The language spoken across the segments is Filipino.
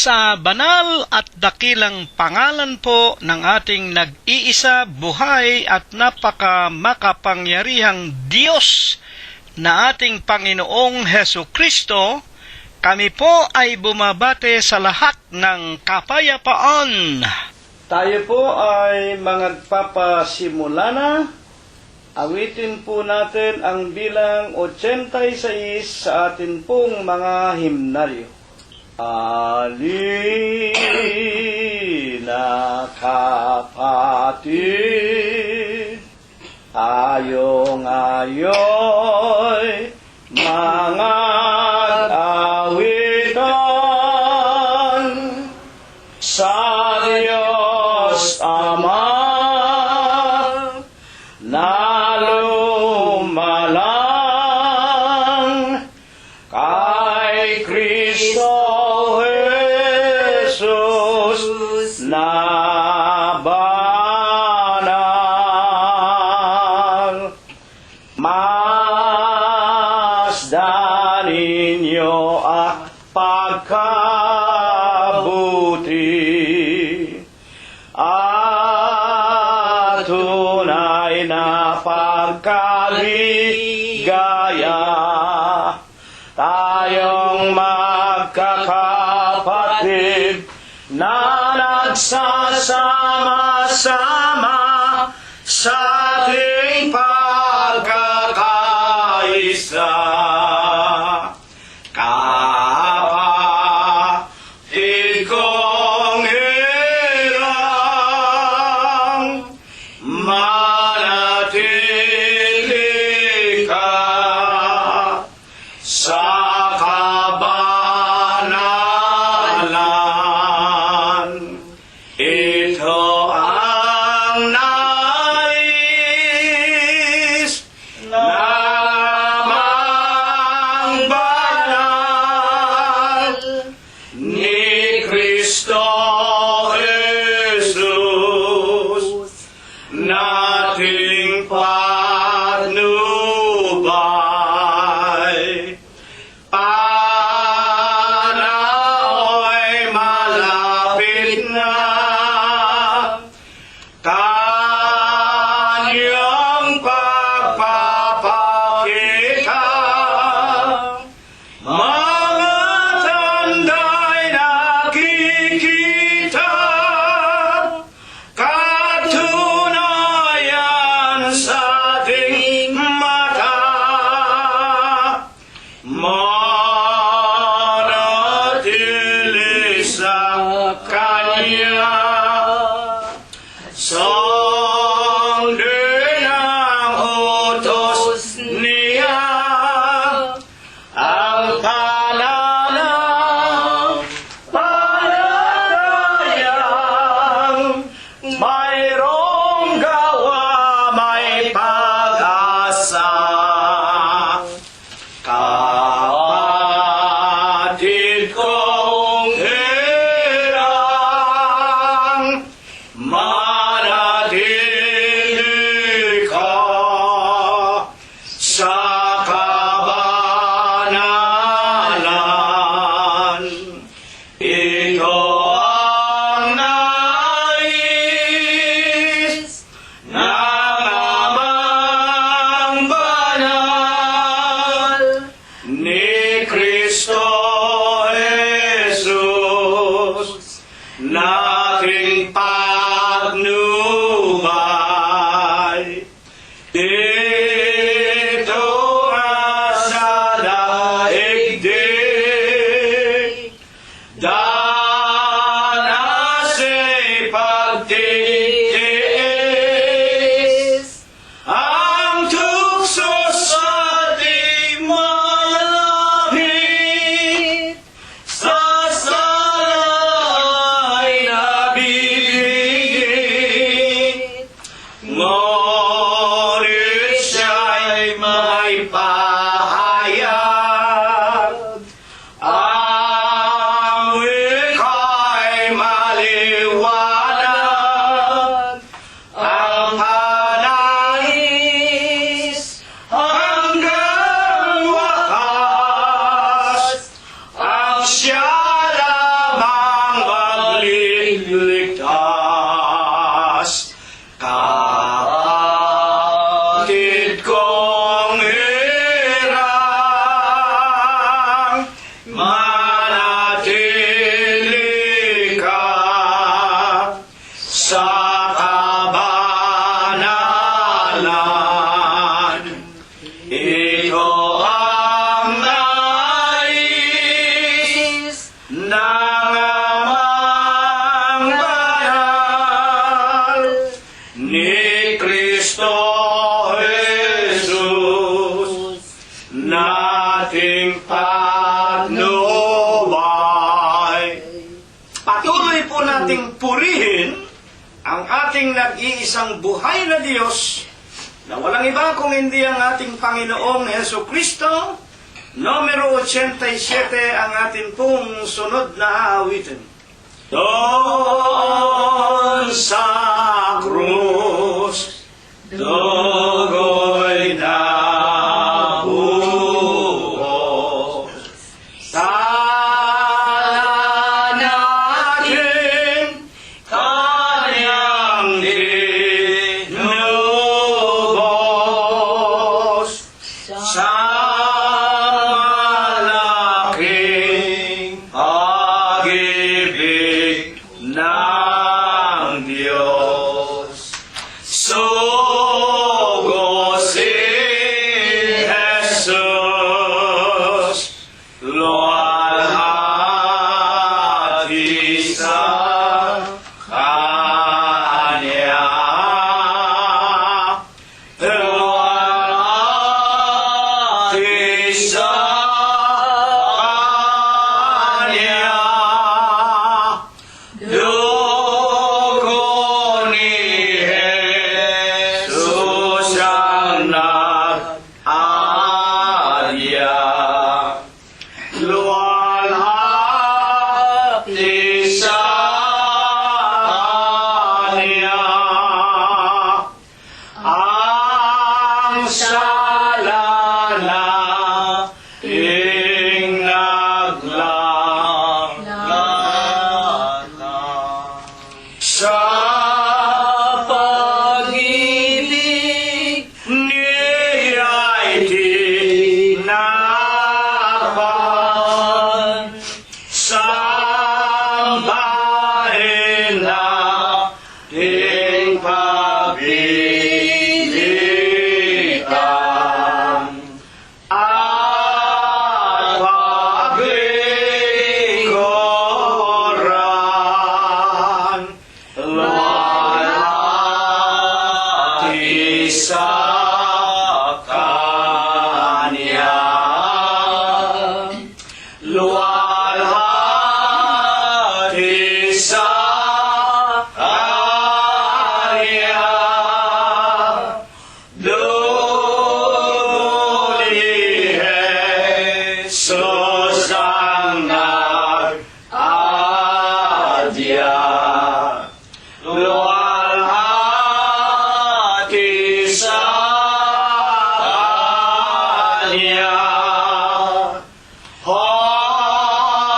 Sa banal at dakilang pangalan po ng ating nag-iisa, buhay at napakamakapangyarihang Diyos na ating Panginoong Hesu Kristo, kami po ay bumabate sa lahat ng kapayapaan. Tayo po ay magpapasimula na. Awitin po natin ang bilang 86 sa atin pong mga himnalyo. Alina kapatid, ayong-ayoy mga awitan sa Diyos Ama na lumalang kay Kristo Jesus na banal. Masdan ninyo ang pagkabuti at tunay na pagkaligaya. Tayong magkakapatid na nagsasama-sama sa ating pagkakaisa. Kapatid kong hirang, manatili ka sa kabanalan. Ito ang nais namang banal ni Kristo Jesus, nating patnubay. Panahoy malapit na, Kanyang pagpapakita. Mga tanda'y nakikita, katunayan sa ating mata. Manatili sa Kanya, sundin ang utos niya, ang pananampalatayang mayroong gawa, may pag-asa. Kapatid kong hirang, manatili ka sa kabanalan. Ito ang nais ng Amang banal ni Kristo Jesus, nating patnubay. Dito nga sa daigdig, danasa'y pagtitiis, ang tukso sa di malang. ating patnubay. Patuloy po nating purihin ang ating nag-iisang buhay na Diyos na walang iba kung hindi ang ating Panginoong Heso Kristo. Numero 87 ang ating pong sunod na aawitin. Doon sa krus, dugo'y nabuhos. Sala natin kanyang dinubos sa malaking pag-ibig ng Diyos. Sugo si Jesus, luwalhati sa Kanya. Luwalhati sa Kanya. Dugo ni Jesus ang nag-alya. Luwalhati sa Kanya. Ang sala nating naglalanan. Sa pag-ibig niya'y tinapan. Sa bahin nating pagpilitan at paglingkuran. Luwalhati sa Kanya. Luwalhati sa Kanya. Dugo ni Jesus ang nag-alya. Luwalhati sa Kanya.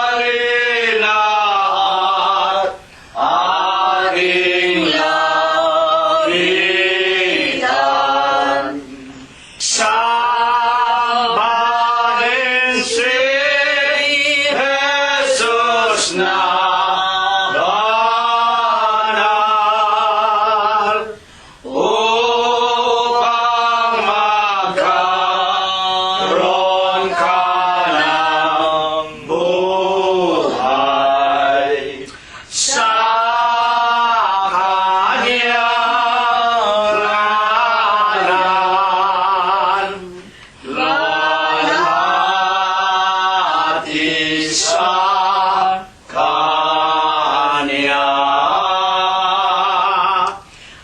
Halina at ating lapitan. Sambahin si Jesus na banal upang magkaroon ka ng buhay. Sa Kanyang ngalan, luwalhati sa Kanya.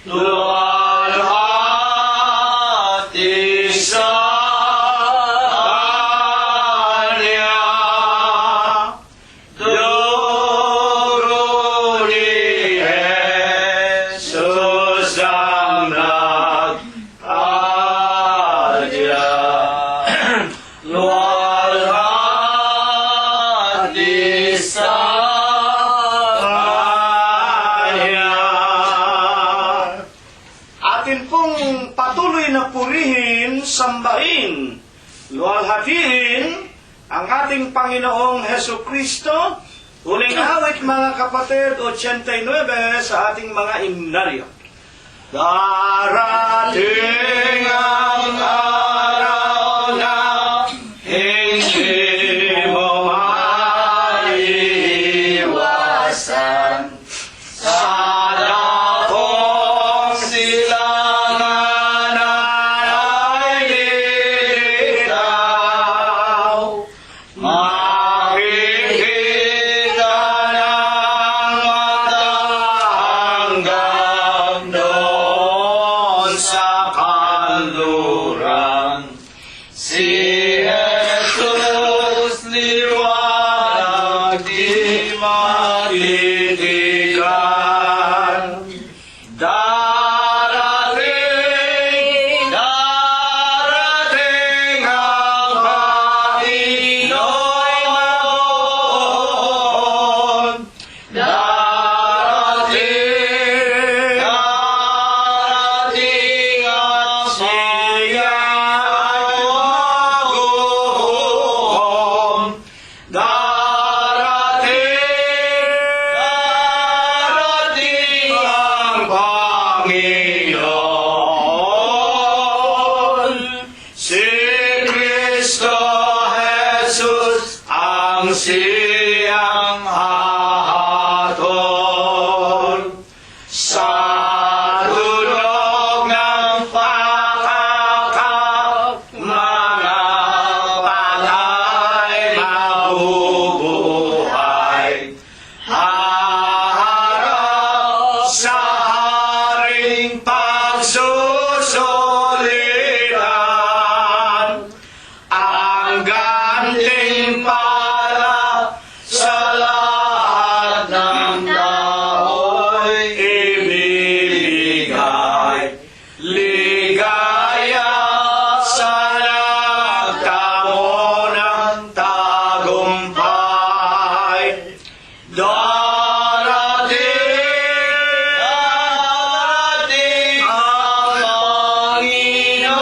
Luwalhati sa Kanya. Dugo ni Jesus ang nag-alya. Luwalhati sa Kanya. Atin pong patuloy na purihin, sambahin, luwalhatiin ang ating Panginoong Heso Kristo. Huling awit mga kapatid, 89 sa ating mga himnaryo. Darating ang araw na hindi mo maiiwasan. Sa dakong silangan ay liligtas. siyang hahatol sa tulog ng pakakap, mga patay mabubuhay. Haharap sa haring pagsusulitan, ang gantimpala sa lahat ng tao'y ibibigay. Ligaya sa nagtamo ng tagumpay. Darating ang Panginoon.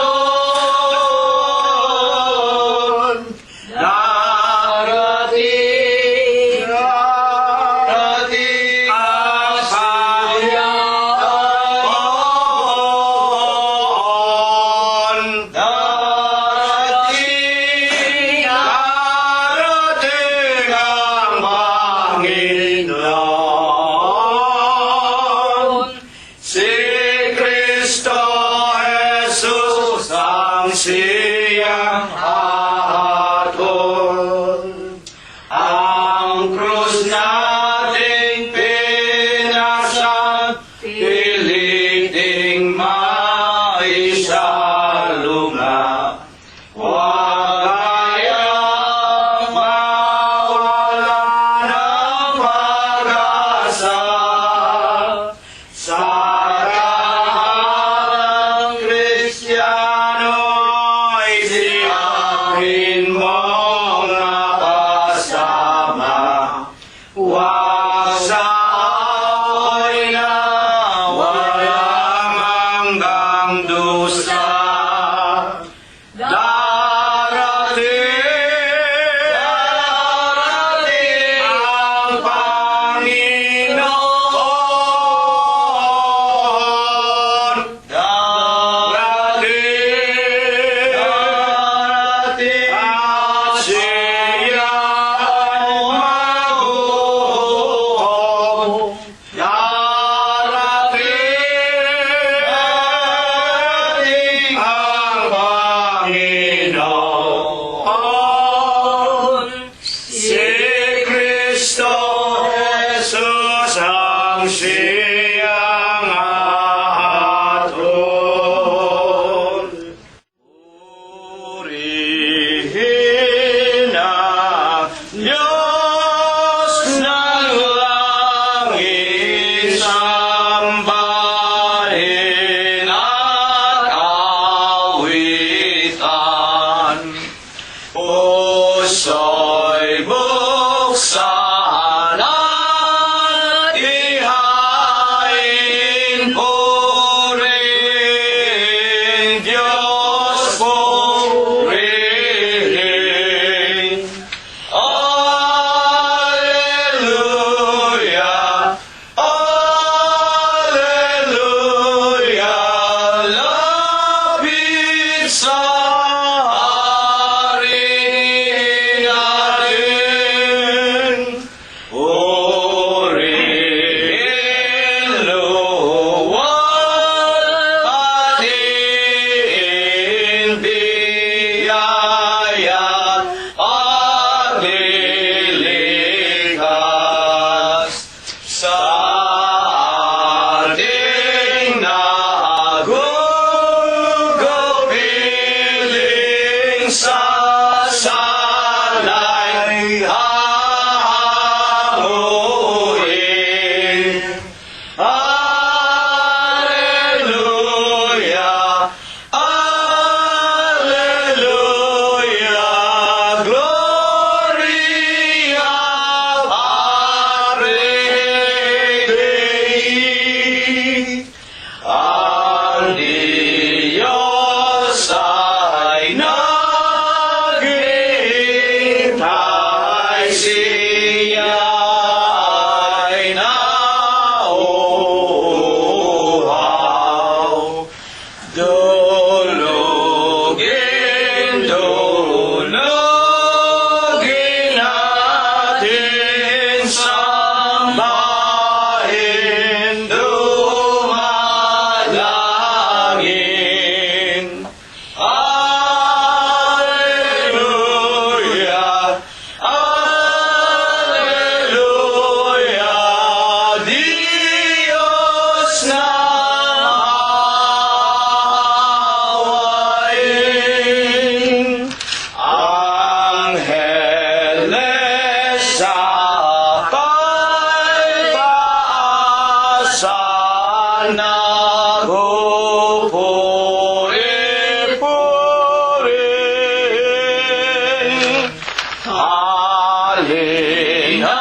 Halina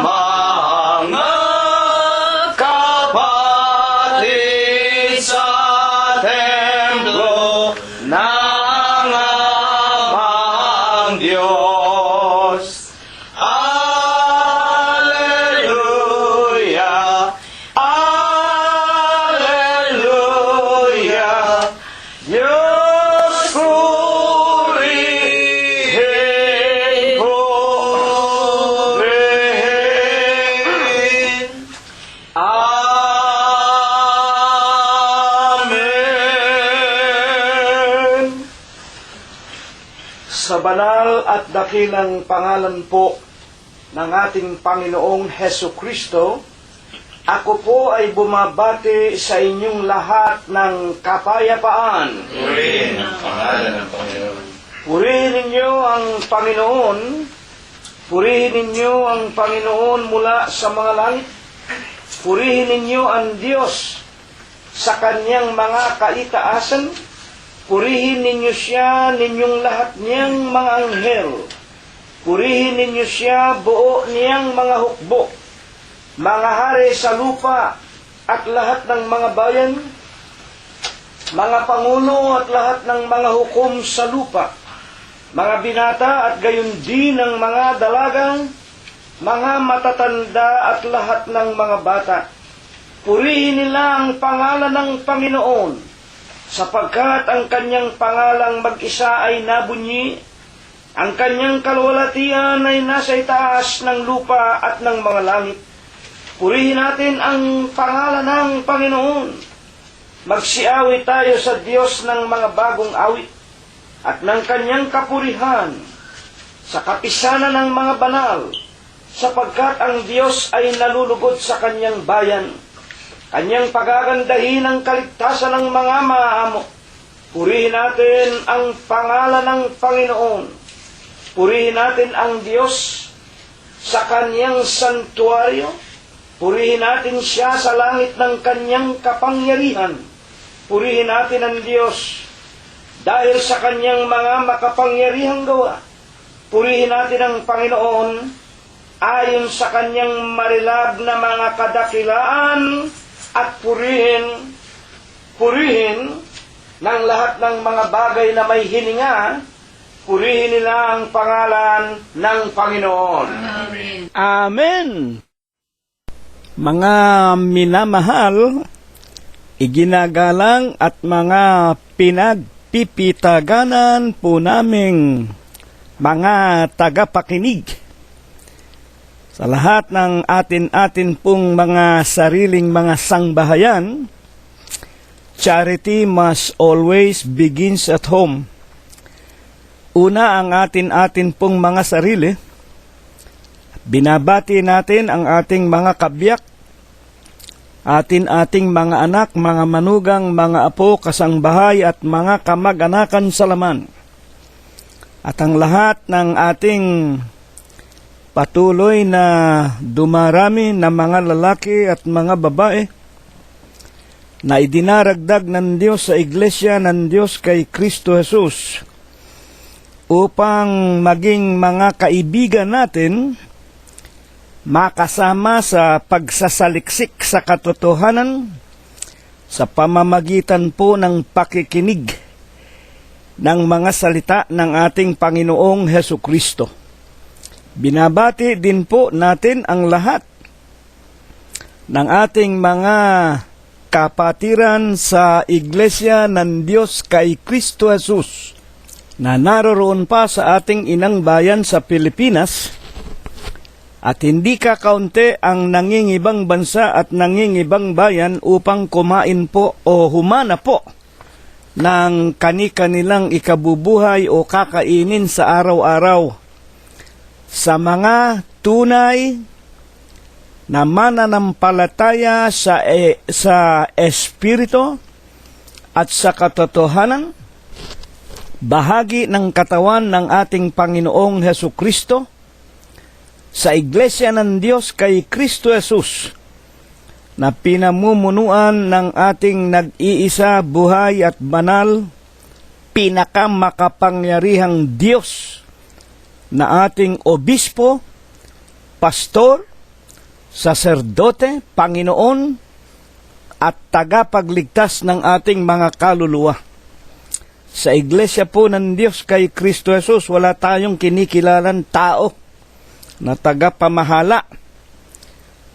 mga kapatid sa templo ng amang Diyos. Alleluia, Alleluia, Diyos purihin, purihin. Amen. Sa banal at dakilang pangalan po ng ating Panginoong Hesu Kristo, ako po ay bumabati sa inyong lahat ng kapayapaan. Purihin ang pangalan ng Panginoon. Purihin ninyo ang Panginoon. Purihin ninyo ang Panginoon mula sa mga langit. Purihin ninyo ang Diyos sa kanyang mga kaitaasan. Purihin ninyo siya, ninyong lahat niyang mga anghel. Purihin ninyo siya, buo niyang mga hukbo, mga hari sa lupa at lahat ng mga bayan, mga pangulo at lahat ng mga hukom sa lupa, mga binata at gayon din ng mga dalagang, mga matatanda at lahat ng mga bata. Purihin nila ang pangalan ng Panginoon, sapagkat ang kanyang pangalang mag-isa ay nabunyi, ang kanyang kalwalatian ay nasa itaas ng lupa at ng mga langit. Purihin natin ang pangalan ng Panginoon. Magsiawit tayo sa Diyos ng mga bagong awit at ng kanyang kapurihan sa kapisanan ng mga banal, sapagkat ang Diyos ay nalulugod sa kanyang bayan. Kanyang pagagandahin ang kaligtasan ng mga maamo. Purihin natin ang pangalan ng Panginoon. Purihin natin ang Diyos sa kanyang santuaryo. Purihin natin siya sa langit ng kanyang kapangyarihan. Purihin natin ang Diyos dahil sa kanyang mga makapangyarihang gawa. Purihin natin ang Panginoon ayon sa kanyang marilab na mga kadakilaan at purihin ng lahat ng mga bagay na may hininga. Purihin nila ang pangalan ng Panginoon. Amen. Amen. Mga minamahal, iginagalang at mga pinagpipitaganan po naming mga tagapakinig, sa lahat ng atin-atin pong mga sariling mga sangbahayan, charity must always begins at home. Una ang atin-atin pong mga sarili. Binabati natin ang ating mga kabiyak, atin-ating mga anak, mga manugang, mga apo, kasangbahay at mga kamag-anakan sa laman. At ang lahat ng ating patuloy na dumarami na mga lalaki at mga babae na idinaragdag ng Diyos sa Iglesia ng Diyos kay Kristo Jesus upang maging mga kaibigan natin, makasama sa pagsasaliksik sa katotohanan sa pamamagitan po ng pakikinig ng mga salita ng ating Panginoong Hesu Kristo. Binabati din po natin ang lahat ng ating mga kapatiran sa Iglesia ng Diyos kay Kristo Jesus na naroroon pa sa ating inang bayan sa Pilipinas, at hindi kakaunti ang nangingibang bansa at nangingibang bayan upang kumain po o humana po ng kani-kanilang ikabubuhay o kakainin sa araw-araw sa mga tunay na mananampalataya sa Espiritu at sa katotohanan, bahagi ng katawan ng ating Panginoong Hesu Kristo sa Iglesia ng Diyos kay Kristo Jesus, na pinamumunuan ng ating nag-iisa, buhay at banal, pinakamakapangyarihang Diyos na ating obispo, pastor, saserdote, Panginoon, at tagapagligtas ng ating mga kaluluwa. Sa iglesia po ng Diyos kay Kristo Jesus, wala tayong kinikilalang tao na tagapamahala.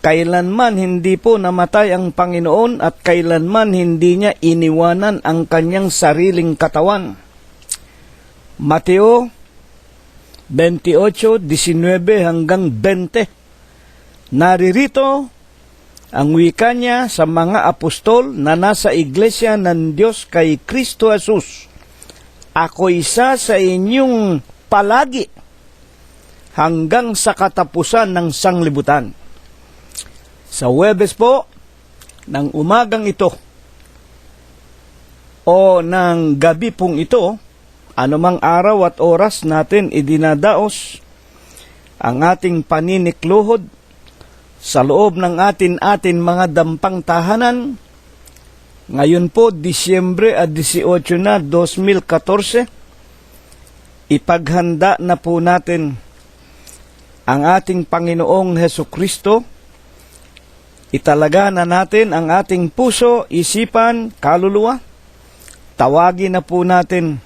Kailanman hindi po namatay ang Panginoon at kailanman hindi niya iniwanan ang kanyang sariling katawan. Mateo 28:19 hanggang 20. Naririto ang wika niya sa mga apostol na nasa iglesia ng Diyos kay Kristo Jesus. Ako isa sa inyong palagi hanggang sa katapusan ng sanglibutan. Sa Huwebes po, ng umagang ito, o ng gabi pong ito, anumang araw at oras natin idinadaos ang ating paninikluhod sa loob ng atin mga dampang tahanan. Ngayon po, Disyembre 18 na, 2014, ipaghanda na po natin ang ating Panginoong Hesukristo. Italaga na natin ang ating puso, isipan, kaluluwa. Tawagin na po natin.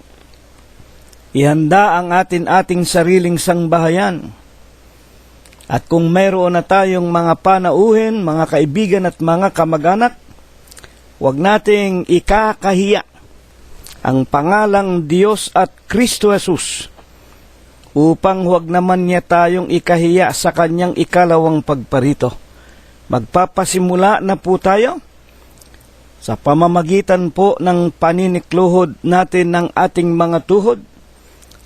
Ihanda ang ating sariling sangbahayan. At kung mayroon na tayong mga panauhin, mga kaibigan at mga kamag-anak, huwag nating ikakahiya ang pangalang Diyos at Kristo Jesus upang huwag naman niya tayong ikahiya sa kanyang ikalawang pagparito. Magpapasimula na po tayo sa pamamagitan po ng paninikluhod natin ng ating mga tuhod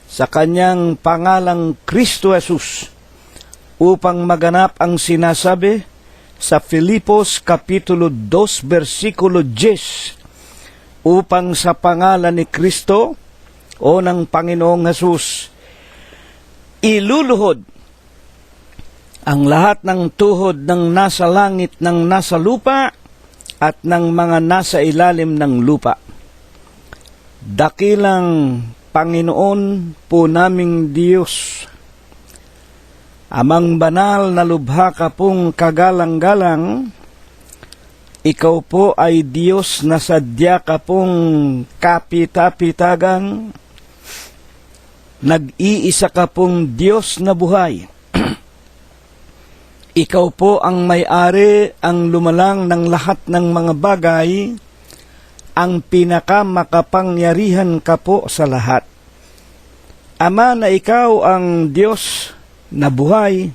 sa kanyang pangalang Kristo Jesus upang maganap ang sinasabi sa Filipos Kapitulo 2 versikulo 10, upang sa pangalan ni Kristo o ng Panginoong Jesus iluluhod ang lahat ng tuhod ng nasa langit, ng nasa lupa, at ng mga nasa ilalim ng lupa. Dakilang Panginoon po naming Diyos, Amang banal na lubha ka pong kagalang-galang, ikaw po ay Diyos na sadya ka pong kapita-pitagang, nag-iisa ka pong Diyos na buhay. Ikaw po ang may-ari, ang lumalang ng lahat ng mga bagay, ang pinakamakapangyarihan ka po sa lahat. Ama, na ikaw ang Diyos na buhay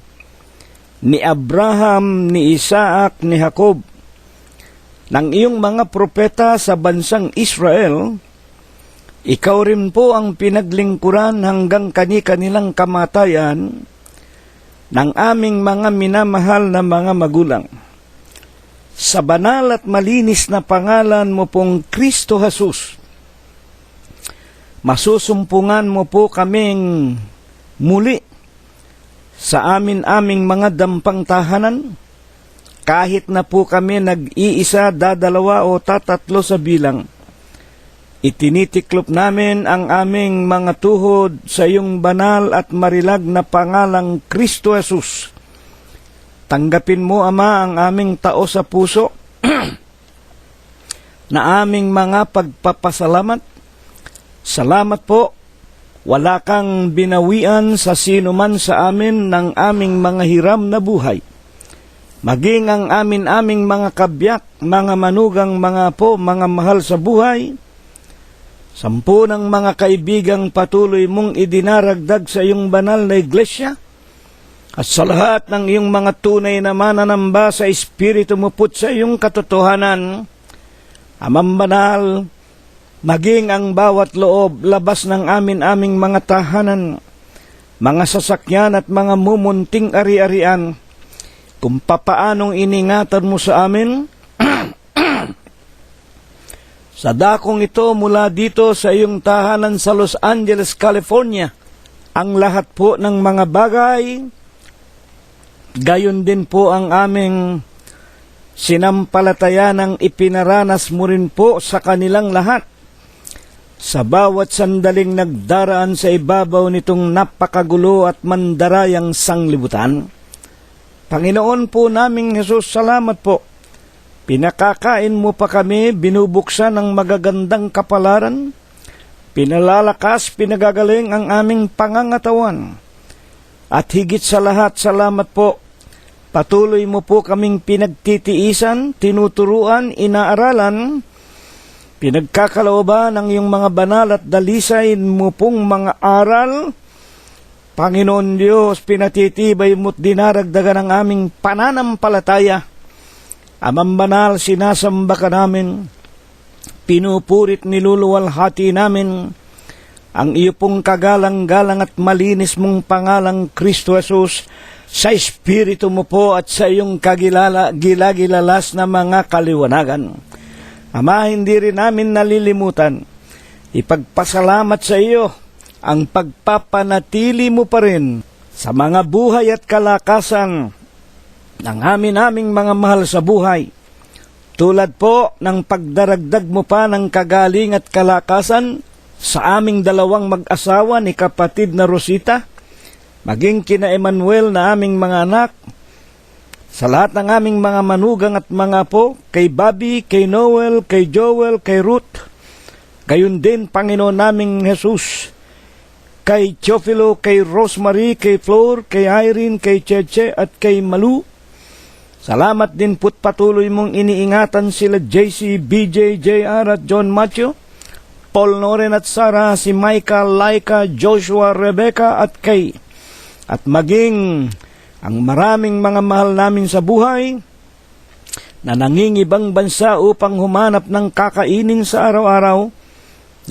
ni Abraham, ni Isaac, ni Jacob, ng iyong mga propeta sa bansang Israel. Ikaw rin po ang pinaglingkuran hanggang kani-kanilang kamatayan ng aming mga minamahal na mga magulang. Sa banal at malinis na pangalan mo pong Kristo Jesus, masusumpungan mo po kaming muli sa aming mga dampang tahanan, kahit na po kami nag-iisa, dadalawa o tatatlo sa bilang. Itinitiklop namin ang aming mga tuhod sa iyong banal at marilag na pangalang Kristo Jesus. Tanggapin mo, Ama, ang aming tao sa puso na aming mga pagpapasalamat. Salamat po, wala kang binawian sa sino man sa amin ng aming mga hiram na buhay. Maging ang aming mga kabyak, mga manugang, mga po, mga mahal sa buhay, 10 ng mga kaibigang patuloy mong idinaragdag sa iyong banal na iglesia, at sa lahat ng iyong mga tunay na mananamba sa Espiritu mo put sa iyong katotohanan, Amang banal, maging ang bawat loob, labas ng aming mga tahanan, mga sasakyan at mga mumunting ari-arian, kung papaanong iningatan mo sa amin, sa dakong ito mula dito sa iyong tahanan sa Los Angeles, California, ang lahat po ng mga bagay, gayon din po ang aming sinampalataya ng ipinaranas mo rin po sa kanilang lahat. sa bawat sandaling nagdaraan sa ibabaw nitong napakagulo at mandarayang sanglibutan. Panginoon po naming Jesus, salamat po. Pinakakain mo pa kami, binubuksan ng magagandang kapalaran, pinalalakas, pinagagaling ang aming pangangatawan. At higit sa lahat, salamat po. Patuloy mo po kaming pinagtitiisan, tinuturuan, inaaralan, pinagkakalooban ng iyong mga banal at dalisay mo pong mga aral. Panginoon Diyos, pinatitibay mo't dinaragdagan ang aming pananampalataya. Amang banal, sinasamba ka namin, pinupurit niluluwalhati namin ang iyo pong kagalang-galang at malinis mong pangalang Kristo Jesus sa Espiritu mo po at sa iyong gilagilalas na mga kaliwanagan. Ama, hindi rin namin nalilimutan, ipagpasalamat sa iyo ang pagpapanatili mo pa rin sa mga buhay at kalakasan ng aming mga mahal sa buhay. Tulad po ng pagdaragdag mo pa ng kagaling at kalakasan sa aming dalawang mag-asawa ni kapatid na Rosita, maging kina Emmanuel na aming mga anak, sa lahat ng aming mga manugang at mga apo, kay Bobby, kay Noel, kay Joel, kay Ruth, gayon din Panginoon naming Jesus, kay Teofilo, kay Rosemary, kay Flor, kay Irene, kay Cheche at kay Malu. Salamat din po't patuloy mong iniingatan sila JC, BJ, JR at John Matthew, Paul Noren at Sarah, si Micah, Laika, Joshua, Rebecca at Kay. At maging ang maraming mga mahal namin sa buhay na nangingibang bansa upang humanap ng kakainin sa araw-araw,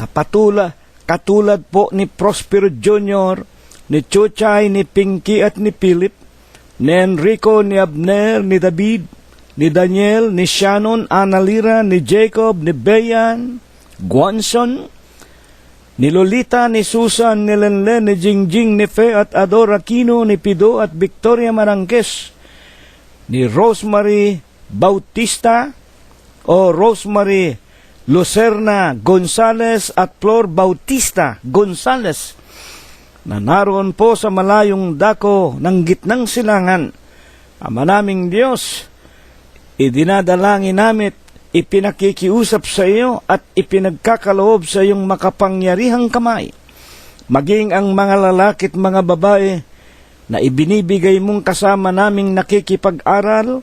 na katulad po ni Prospero Jr., ni Chuchay, ni Pinky at ni Philip, ni Enrico, ni Abner, ni David, ni Daniel, ni Shannon, Analira, ni Jacob, ni Bayan, Guanson, ni Lolita, ni Susan, ni Lenlen, ni Jingjing, ni Fe at Ador Aquino, ni Pido at Victoria Marangques, ni Rosemary Bautista o Rosemary Lucerna Gonzales at Flor Bautista Gonzales, na naroon po sa malayong dako ng gitnang silangan. Ama naming Diyos, idinadalangin namin, ipinakikiusap sa iyo at ipinagkakaloob sa iyong makapangyarihang kamay, maging ang mga lalaki at mga babae na ibinibigay mong kasama naming nakikipag-aral,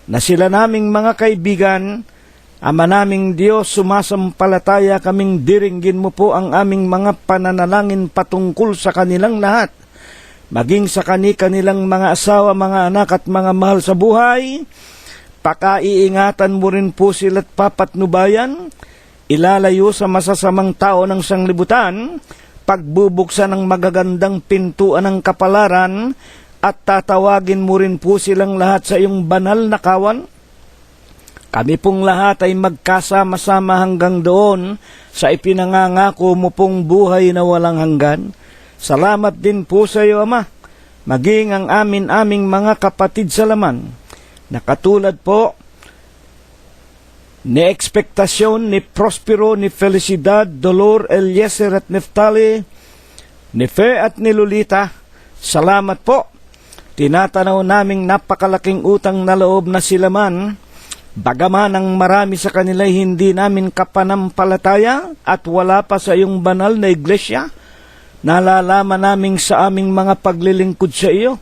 na sila naming mga kaibigan. Ama naming Diyos, sumasampalataya kaming diringgin mo po ang aming mga pananalangin patungkol sa kanilang lahat, maging sa kanilang mga asawa, mga anak at mga mahal sa buhay. Pakaiingatan mo rin po sila't papatnubayan, ilalayo sa masasamang tao ng sanglibutan, pagbubuksan ng magagandang pintuan ng kapalaran, at tatawagin mo rin po silang lahat sa iyong banal na kawan. Kami pong lahat ay magkasama-sama hanggang doon sa ipinangangako mo pong buhay na walang hanggan. Salamat din po sa iyo, Ama, maging ang aming mga kapatid sa laman, na katulad po ni Ekspektasyon, ni Prospero, ni Felicidad, Dolor, Eliezer at Neftali, ni Fe at ni Lolita. Salamat po. Tinatanaw naming napakalaking utang na loob na sila man, bagaman ang marami sa kanila hindi namin kapanampalataya at wala pa sa iyong banal na iglesia. Nalalaman namin sa aming mga paglilingkod sa iyo,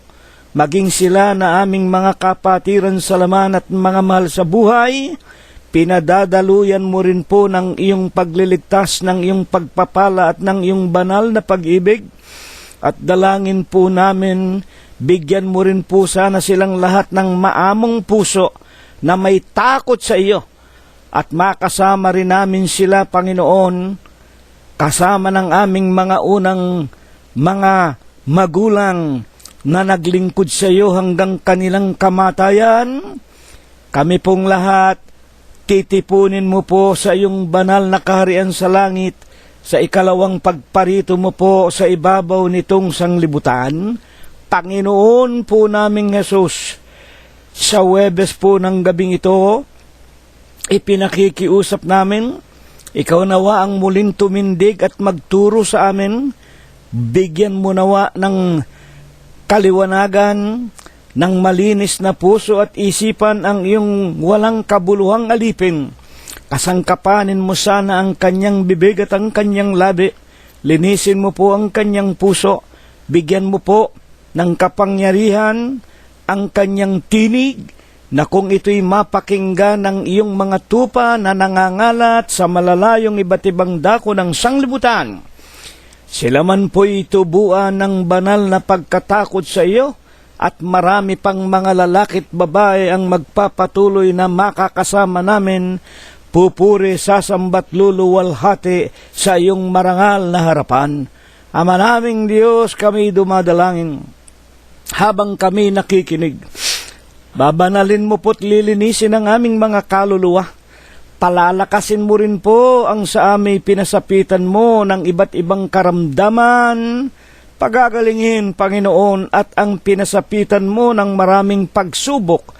maging sila na aming mga kapatiran sa laman at mga mahal sa buhay, pinadadaluyan mo rin po ng iyong pagliligtas, ng iyong pagpapala at ng iyong banal na pag-ibig. At dalangin po namin, bigyan mo rin po sana silang lahat ng maamong puso na may takot sa iyo, at makasama rin namin sila, Panginoon, kasama ng aming mga unang mga magulang na naglingkod sa iyo hanggang kanilang kamatayan. Kami pong lahat, titipunin mo po sa iyong banal na kaharian sa langit, sa ikalawang pagparito mo po sa ibabaw nitong sanglibutan. Panginoon po naming Jesus, sa Huwebes po ng gabing ito, ipinakikiusap namin Ikaw nawa ang muling tumindig at magturo sa amin. Bigyan mo nawa ng kaliwanagan, ng malinis na puso at isipan ang iyong walang kabuluhang alipin. Kasangkapanin mo sana ang kanyang bibig at ang kanyang labi. Linisin mo po ang kanyang puso. Bigyan mo po ng kapangyarihan ang kanyang tinig, na kung ito'y mapakinggan ng iyong mga tupa na nangangalat sa malalayong iba't ibang dako ng sanglibutan, sila man po'y tubuan ng banal na pagkatakot sa iyo, at marami pang mga lalaki't babae ang magpapatuloy na makakasama namin, pupuri, sasambat, luluwalhati sa iyong marangal na harapan. Ama naming Diyos, kami dumadalangin habang kami nakikinig. Babanalin mo po't lilinisin ang aming mga kaluluwa. Palalakasin mo rin po ang sa aming pinasapitan mo ng iba't ibang karamdaman. Pagagalingin, Panginoon, at ang pinasapitan mo ng maraming pagsubok,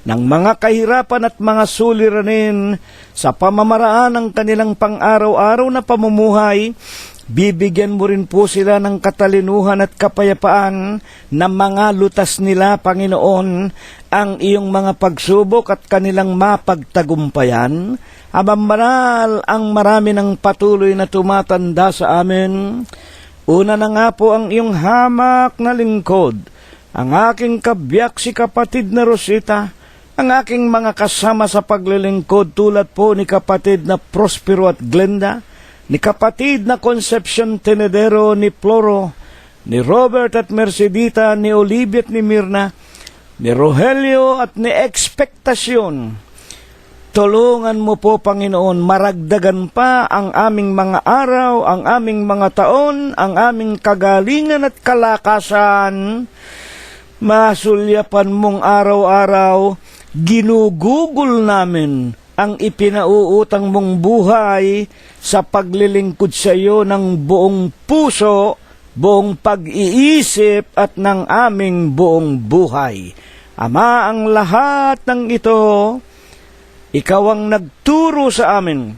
ng mga kahirapan at mga suliranin sa pamamaraan ng kanilang pang-araw-araw na pamumuhay. Bibigyan mo rin po sila ng katalinuhan at kapayapaan na mga lutas nila, Panginoon, ang iyong mga pagsubok at kanilang mapagtagumpayan. Amang banal, ang marami ng patuloy na tumatanda sa amin. Una na nga po ang iyong hamak na lingkod, ang aking kabiyak si kapatid na Rosita, ang aking mga kasama sa paglilingkod tulad po ni kapatid na Prospero at Glenda, ni kapatid na Concepcion Tenedero, ni Floro, ni Robert at Mercedita, ni Olivia at ni Mirna, ni Rogelio at ni Expectacion. Tulungan mo po, Panginoon, maragdagan pa ang aming mga araw, ang aming mga taon, ang aming kagalingan at kalakasan. Masulyapan mong araw-araw, ginugugol namin ang ipinauutang mong buhay sa paglilingkod sa iyo ng buong puso, buong pag-iisip at ng aming buong buhay. Ama, ang lahat ng ito, ikaw ang nagturo sa amin.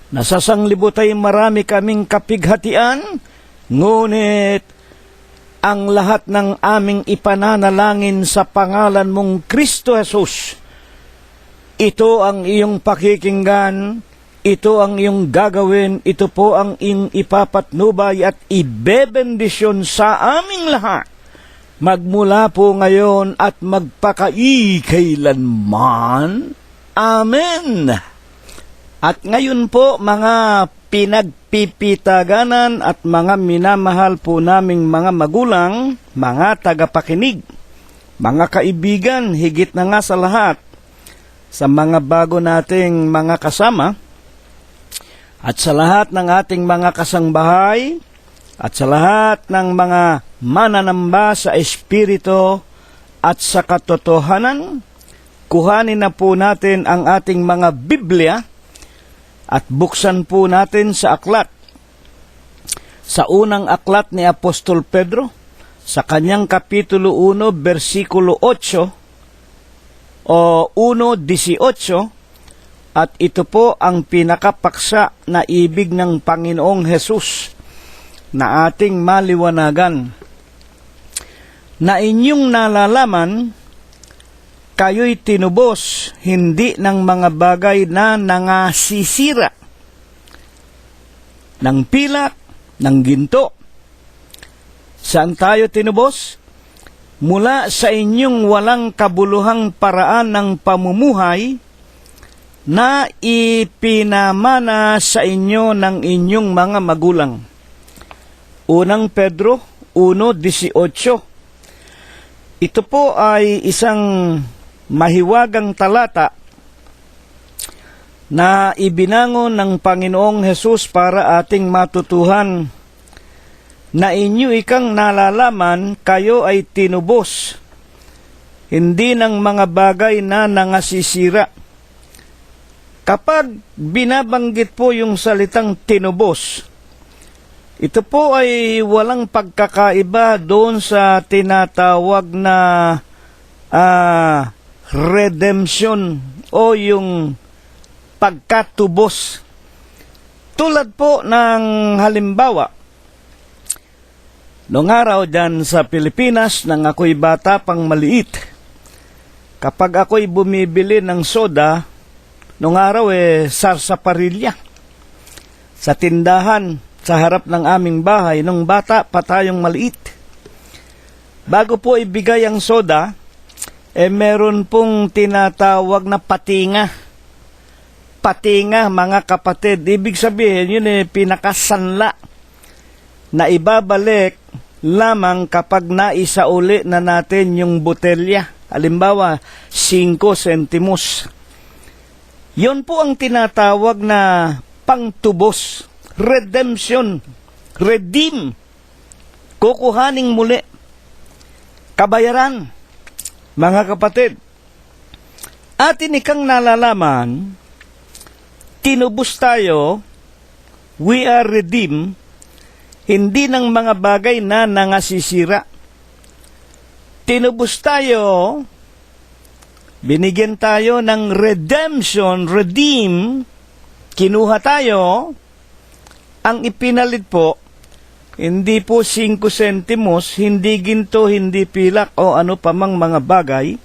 Nasa sanglibot ay marami kaming kapighatian, ngunit ang lahat ng aming ipananalangin sa pangalan mong Kristo Jesus, ito ang iyong pakikinggan, ito ang iyong gagawin, ito po ang iyong ipapatnubay at ibebendisyon sa aming lahat, magmula po ngayon at magpakaikailanman. Amen. At ngayon po, mga pinagpipitaganan at mga minamahal po naming mga magulang, mga tagapakinig, mga kaibigan, higit na nga sa lahat, sa mga bago nating mga kasama, at sa lahat ng ating mga kasangbahay, at sa lahat ng mga mananamba sa Espiritu at sa katotohanan, kuhanin na po natin ang ating mga Biblia at buksan po natin sa aklat. Sa unang aklat ni Apostol Pedro, sa kanyang Kapitulo 1, versikulo 8, o 1:18, at ito po ang pinakapaksa na ibig ng Panginoong Hesus na ating maliwanagan. Na inyong nalalaman, kayo'y tinubos hindi ng mga bagay na nangasisira, ng pilak, ng ginto. Saan tayo tinubos? Mula sa inyong walang kabuluhang paraan ng pamumuhay na ipinamana sa inyo ng inyong mga magulang. Unang Pedro 1:18. Ito po ay isang mahiwagang talata na ibinangon ng Panginoong Hesus para ating matutuhan na inyo ikang nalalaman, kayo ay tinubos, hindi ng mga bagay na nangasisira. Kapag binabanggit po yung salitang tinubos, ito po ay walang pagkakaiba doon sa tinatawag na redemption o yung pagkatubos. Tulad po ng halimbawa, noong araw dyan sa Pilipinas, nang ako'y bata pang maliit, kapag ako'y bumibili ng soda, noong araw sarsaparilla. Sa tindahan, sa harap ng aming bahay, nung bata pa tayong maliit. Bago po ibigay ang soda, meron pong tinatawag na patinga. Patinga, mga kapatid. Ibig sabihin, yun pinakasanla na ibabalik lamang kapag naisauli na natin yung botelya. Halimbawa, 5 sentimos. Yun po ang tinatawag na pangtubos. Redemption. Redeem. Kukuhaning muli. Kabayaran. Mga kapatid, atin ikang nalalaman, tinubos tayo, we are redeemed, hindi ng mga bagay na nangasisira. Tinubos tayo, binigyan tayo ng redemption, redeem, kinuha tayo, ang ipinalit po, hindi po 5 sentimos, hindi ginto, hindi pilak, o ano pa mang mga bagay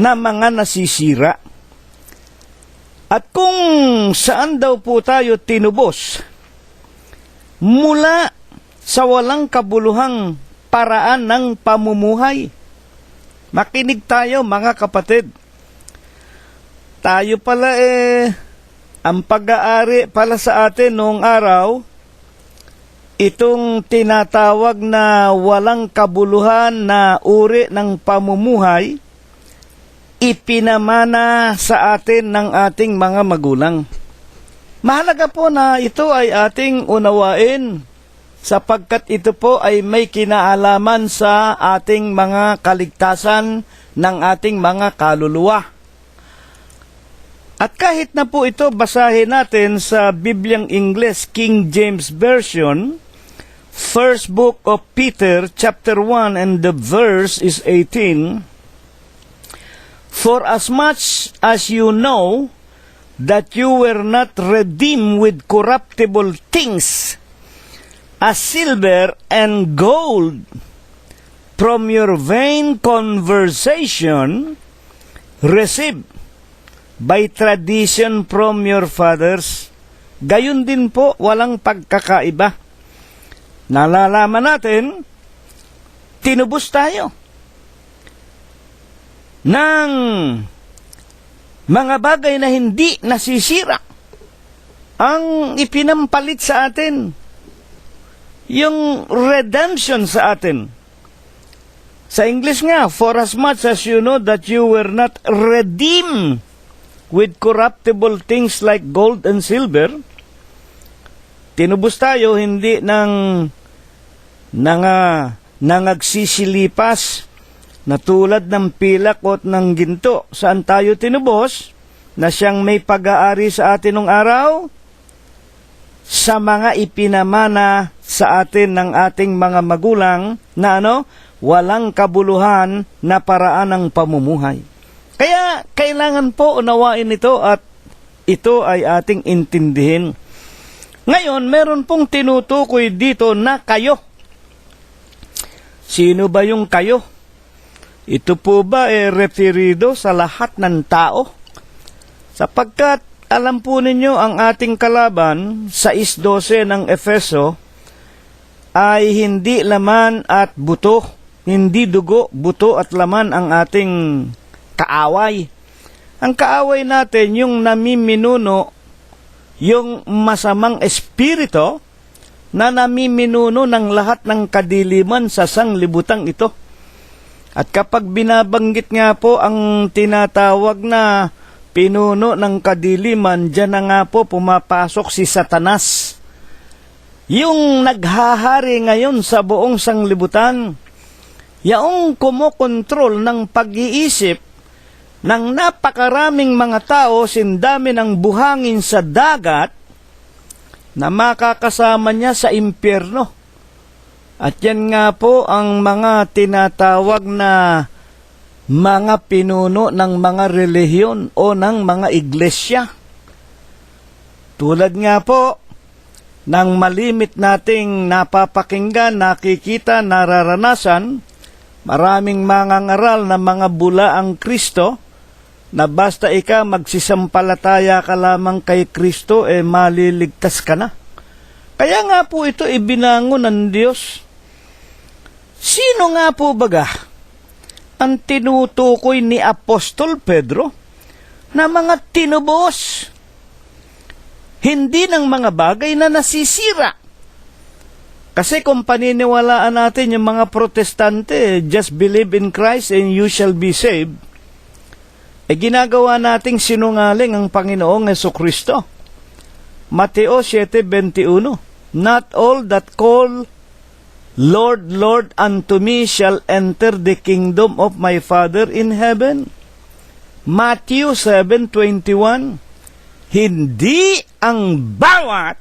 na mga nasisira. At kung saan daw po tayo tinubos, mula sa walang kabuluhang paraan ng pamumuhay. Makinig tayo, mga kapatid. Tayo pala ang pag-aari pala sa atin noong araw, itong tinatawag na walang kabuluhan na uri ng pamumuhay, ipinamana sa atin ng ating mga magulang. Mahalaga po na ito ay ating unawain sapagkat ito po ay may kinaalaman sa ating mga kaligtasan ng ating mga kaluluwa. At kahit na po ito basahin natin sa Bibliang Ingles, King James Version, First Book of Peter, chapter 1, and the verse is 18, For as much as you know that you were not redeemed with corruptible things, as silver and gold, from your vain conversation, received by tradition from your fathers. Gayon din po, walang pagkakaiba. Nalalaman natin, tinubos tayo ng mga bagay na hindi nasisira. Ang ipinampalit sa atin, yung redemption sa atin. Sa English nga, for as much as you know that you were not redeemed with corruptible things like gold and silver, tinubos tayo hindi ng nangagsisilipas na tulad ng pilak o ng ginto. Saan tayo tinubos? Na siyang may pag-aari sa atin ng araw? Sa mga ipinamana sa atin ng ating mga magulang na walang kabuluhan na paraan ng pamumuhay. Kaya kailangan po unawain ito at ito ay ating intindihin. Ngayon, meron pong tinutukoy dito na kayo. Sino ba yung kayo? Ito po ba referido sa lahat ng tao? Sapagkat alam po ninyo ang ating kalaban sa 6:12 ng Efeso ay hindi laman at buto, hindi dugo, buto at laman ang ating kaaway. Ang kaaway natin yung namiminuno, yung masamang espiritu na namiminuno ng lahat ng kadiliman sa sanglibutang ito. At kapag binabanggit nga po ang tinatawag na pinuno ng kadiliman, dyan na nga po pumapasok si Satanas. Yung naghahari ngayon sa buong sanglibutan, yaong kumokontrol ng pag-iisip ng napakaraming mga tao, sindami ng buhangin sa dagat, na makakasama niya sa impyerno. At yan nga po ang mga tinatawag na mga pinuno ng mga relihiyon o ng mga iglesia. Tulad nga po ng malimit nating napapakinggan, nakikita, nararanasan, maraming mangangaral na mga bulaang Kristo, na basta ika magsisampalataya ka lamang kay Kristo, maliligtas ka na. Kaya nga po ito ibinangon ng Diyos. Sino nga po baga ang tinutukoy ni Apostol Pedro na mga tinubos? Hindi ng mga bagay na nasisira. Kasi kung paniniwalaan natin yung mga protestante, just believe in Christ and you shall be saved, ginagawa nating sinungaling ang Panginoong Hesukristo. Mateo 7:21, not all that call Lord, Lord unto me shall enter the kingdom of my Father in heaven. Matthew 7:21, hindi ang bawat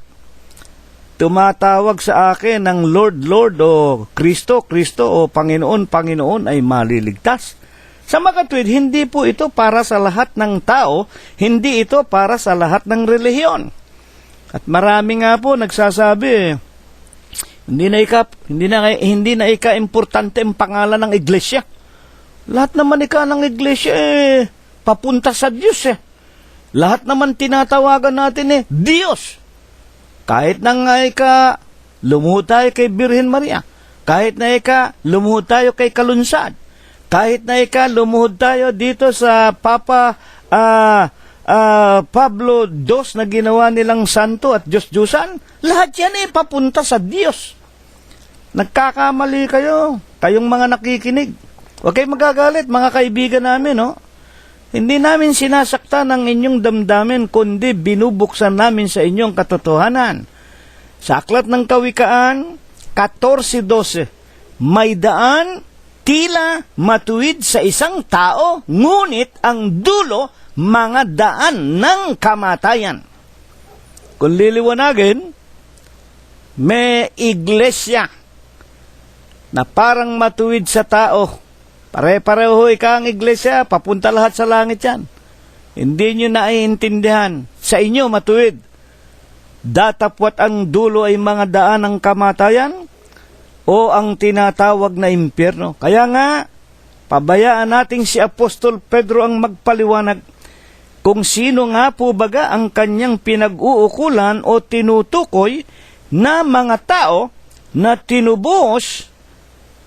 tumatawag sa akin ng Lord, Lord o Kristo, Kristo o Panginoon, Panginoon ay maliligtas. Sa makatwid, hindi po ito para sa lahat ng tao, hindi ito para sa lahat ng relihiyon. At marami nga po nagsasabi, hindi na importante ang pangalan ng iglesia. Lahat naman ng iglesia papunta sa Diyos Lahat naman tinatawagan natin Diyos. Kahit na nga lumuhod tayo kay Birhen Maria, kahit na lumuhod tayo kay Kalunsad, kahit na lumuhod tayo dito sa Papa Pablo II na ginawa nilang santo at Diyos-Diyusan, lahat yan papunta sa Diyos. Nagkakamali kayo, kayong mga nakikinig. Huwag kayong magagalit, mga kaibigan namin, Hindi namin sinasaktan ang inyong damdamin, kundi binubuksan namin sa inyong katotohanan. Sa Aklat ng Kawikaan, 14:12, may daan tila matuwid sa isang tao, ngunit ang dulo, mga daan ng kamatayan. Kung liliwanagin, may iglesia na parang matuwid sa tao. Pare-pareho ang iglesia, papunta lahat sa langit yan. Hindi nyo naiintindihan. Sa inyo matuwid. Datapwat ang dulo ay mga daan ng kamatayan o ang tinatawag na impyerno. Kaya nga, pabayaan natin si Apostol Pedro ang magpaliwanag kung sino nga po baga ang kanyang pinag-uukulan o tinutukoy na mga tao na tinubos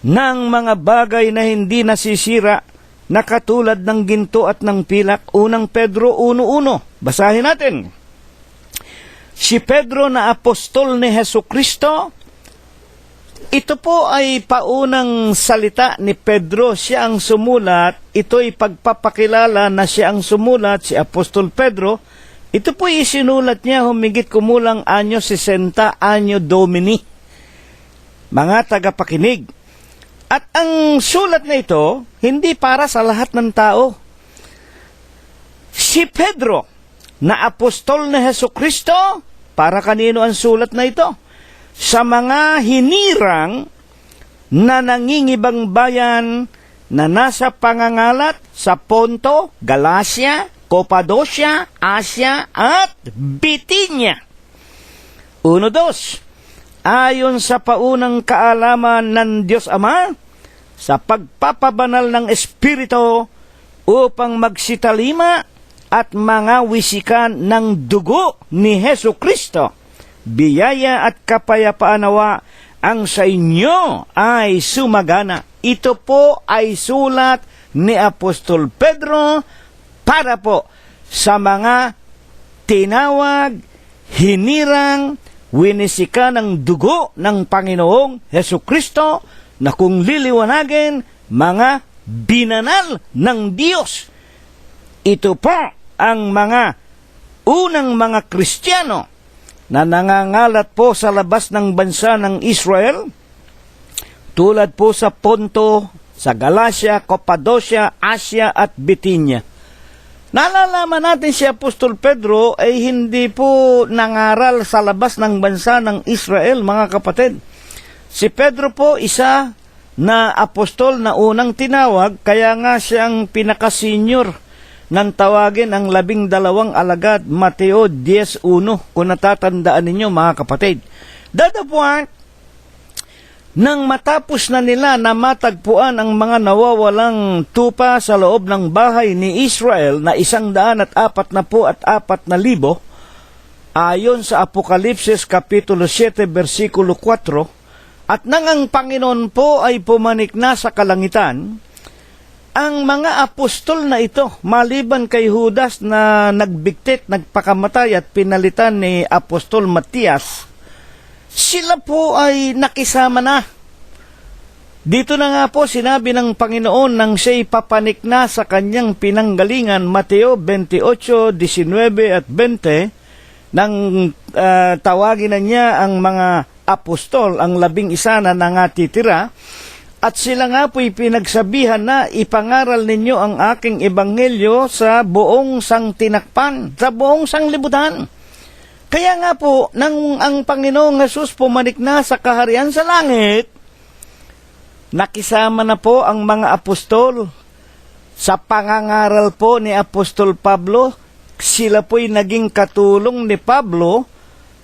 ng mga bagay na hindi nasisira na katulad ng ginto at ng pilak. Unang Pedro 1:1. Basahin natin. Si Pedro na apostol ni Hesukristo, ito po ay paunang salita ni Pedro. Siya ang sumulat. Ito'y pagpapakilala na siya ang sumulat, si Apostol Pedro. Ito po isinulat niya humigit kumulang anyo 60 anyo Domini. Mga tagapakinig, at ang sulat na ito, hindi para sa lahat ng tao. Si Pedro, na apostol ni Hesukristo, para kanino ang sulat na ito? Sa mga hinirang na nangingibang bayan na nasa pangangalat sa Ponto, Galacia, Cappadocia, Asia, at Bitinia. 1-2. Ayon sa paunang kaalaman ng Diyos Ama, sa pagpapabanal ng Espiritu upang magsitalima at mga wisikan ng dugo ni Hesukristo, biyaya at kapayapaan nawa ang sa inyo ay sumagana. Ito po ay sulat ni Apostol Pedro para po sa mga tinawag, hinirang, winisika ng dugo ng Panginoong Hesukristo na kung liliwanagin, mga binanal ng Diyos. Ito po ang mga unang mga Kristiyano na nangangalat po sa labas ng bansa ng Israel, tulad po sa Ponto, sa Galacia, Cappadocia, Asia at Bitinia. Nalalaman natin si Apostol Pedro ay hindi po nangaral sa labas ng bansa ng Israel, mga kapatid. Si Pedro po isa na apostol na unang tinawag, kaya nga siya ang pinaka-senior nang tawagin ang 12 alagad, Mateo 10:1, kung natatandaan ninyo mga kapatid. Dadapuan, nang matapos na nila na matagpuan ang mga nawawalang tupa sa loob ng bahay ni Israel na 144,000, ayon sa Apokalipsis Kapitulo 7, versikulo 4, at nang ang Panginoon po ay pumanik na sa kalangitan, ang mga apostol na ito, maliban kay Judas na nagbigtit, nagpakamatay at pinalitan ni Apostol Matias, sila po ay nakisama na. Dito na nga po sinabi ng Panginoon nang siya'y papanik na sa kanyang pinanggalingan, Mateo 28:19 at 20, nang tawagin na niya ang mga apostol, ang 11 na nangatitira, at sila nga po'y pinagsabihan na ipangaral ninyo ang aking ebanghelyo sa buong sangtinakpan, sa buong sanglibutan. Kaya nga po, nang ang Panginoong Hesus pumanik na sa kaharian sa langit, nakisama na po ang mga apostol. Sa pangangaral po ni Apostol Pablo, sila po'y naging katulong ni Pablo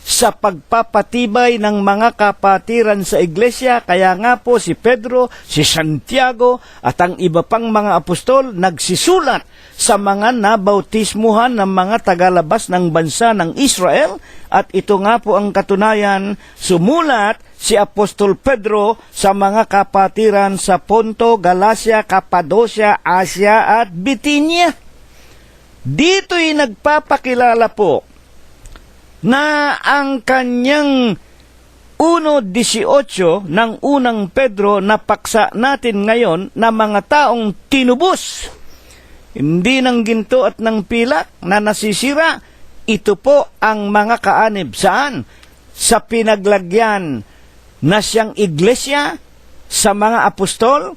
sa pagpapatibay ng mga kapatiran sa iglesia. Kaya nga po si Pedro, si Santiago at ang iba pang mga apostol nagsisulat sa mga nabautismuhan ng mga tagalabas ng bansa ng Israel. At ito nga po ang katunayan, sumulat si Apostol Pedro sa mga kapatiran sa Ponto, Galacia, Cappadocia, Asia at Bithynia. Dito'y nagpapakilala po na ang kanyang 1:18 ng unang Pedro na paksa natin ngayon na mga taong tinubos, hindi ng ginto at ng pilak na nasisira, ito po ang mga kaanib. Saan? Sa pinaglagyan na siyang iglesia sa mga apostol,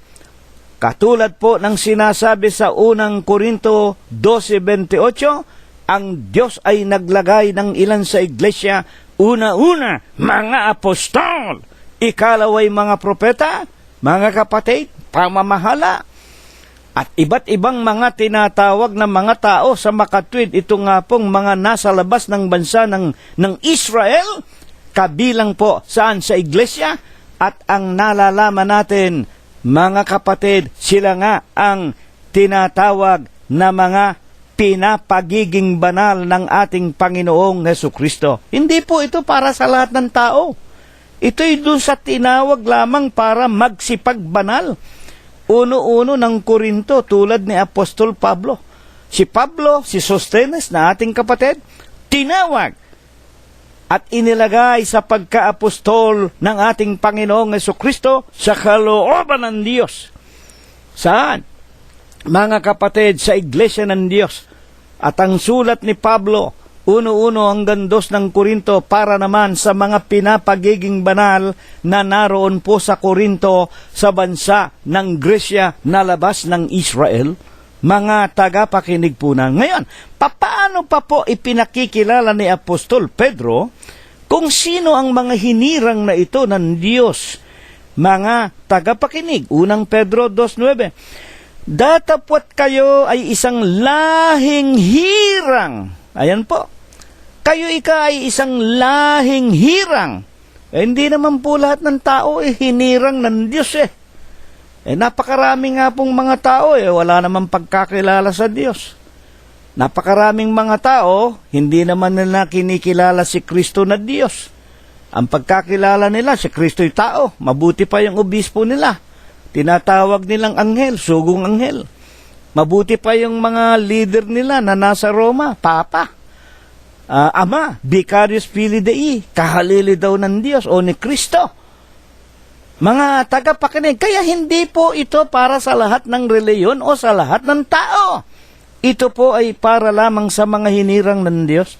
katulad po ng sinasabi sa unang Korinto 12:28, ang Diyos ay naglagay ng ilan sa iglesia, una-una, mga apostol, ikalaway mga propeta, mga kapatid, pamamahala, at iba't ibang mga tinatawag na mga tao sa makatwid. Ito nga pong mga nasa labas ng bansa ng Israel, kabilang po saan sa iglesia, at ang nalalaman natin, mga kapatid, sila nga ang tinatawag na mga pinapagiging banal ng ating Panginoong Hesukristo. Hindi po ito para sa lahat ng tao. Ito'y doon sa tinawag lamang para magsipagbanal. Uno-uno ng Korinto, tulad ni Apostol Pablo. Si Pablo, si Sostenes na ating kapatid, tinawag at inilagay sa pagka-apostol ng ating Panginoong Hesukristo sa kalooban ng Diyos. Saan? Mga kapatid, sa iglesia ng Diyos. At ang sulat ni Pablo, 1:1 hanggang 2 ng Korinto, para naman sa mga pinapagiging banal na naroon po sa Korinto, sa bansa ng Gresya na labas ng Israel. Mga tagapakinig po na. Ngayon, paano pa po ipinakikilala ni Apostol Pedro kung sino ang mga hinirang na ito ng Diyos? Mga tagapakinig, unang Pedro 2:9, datapwat kayo ay isang lahing hirang. Ayan po. Kayo ay isang lahing hirang. Hindi naman po lahat ng tao hinirang ng Diyos napakarami nga pong mga tao wala naman pagkakilala sa Diyos. Napakaraming mga tao, hindi naman nila kinikilala si Kristo na Diyos. Ang pagkakilala nila, si Kristo'y tao. Mabuti pa yung obispo nila. Tinatawag nilang anghel, sugong anghel. Mabuti pa yung mga leader nila na nasa Roma, Papa, Ama, Vicarius Filii Dei, kahalili daw ng Diyos o ni Kristo. Mga tagapakinig, kaya hindi po ito para sa lahat ng reliyon o sa lahat ng tao. Ito po ay para lamang sa mga hinirang ng Diyos.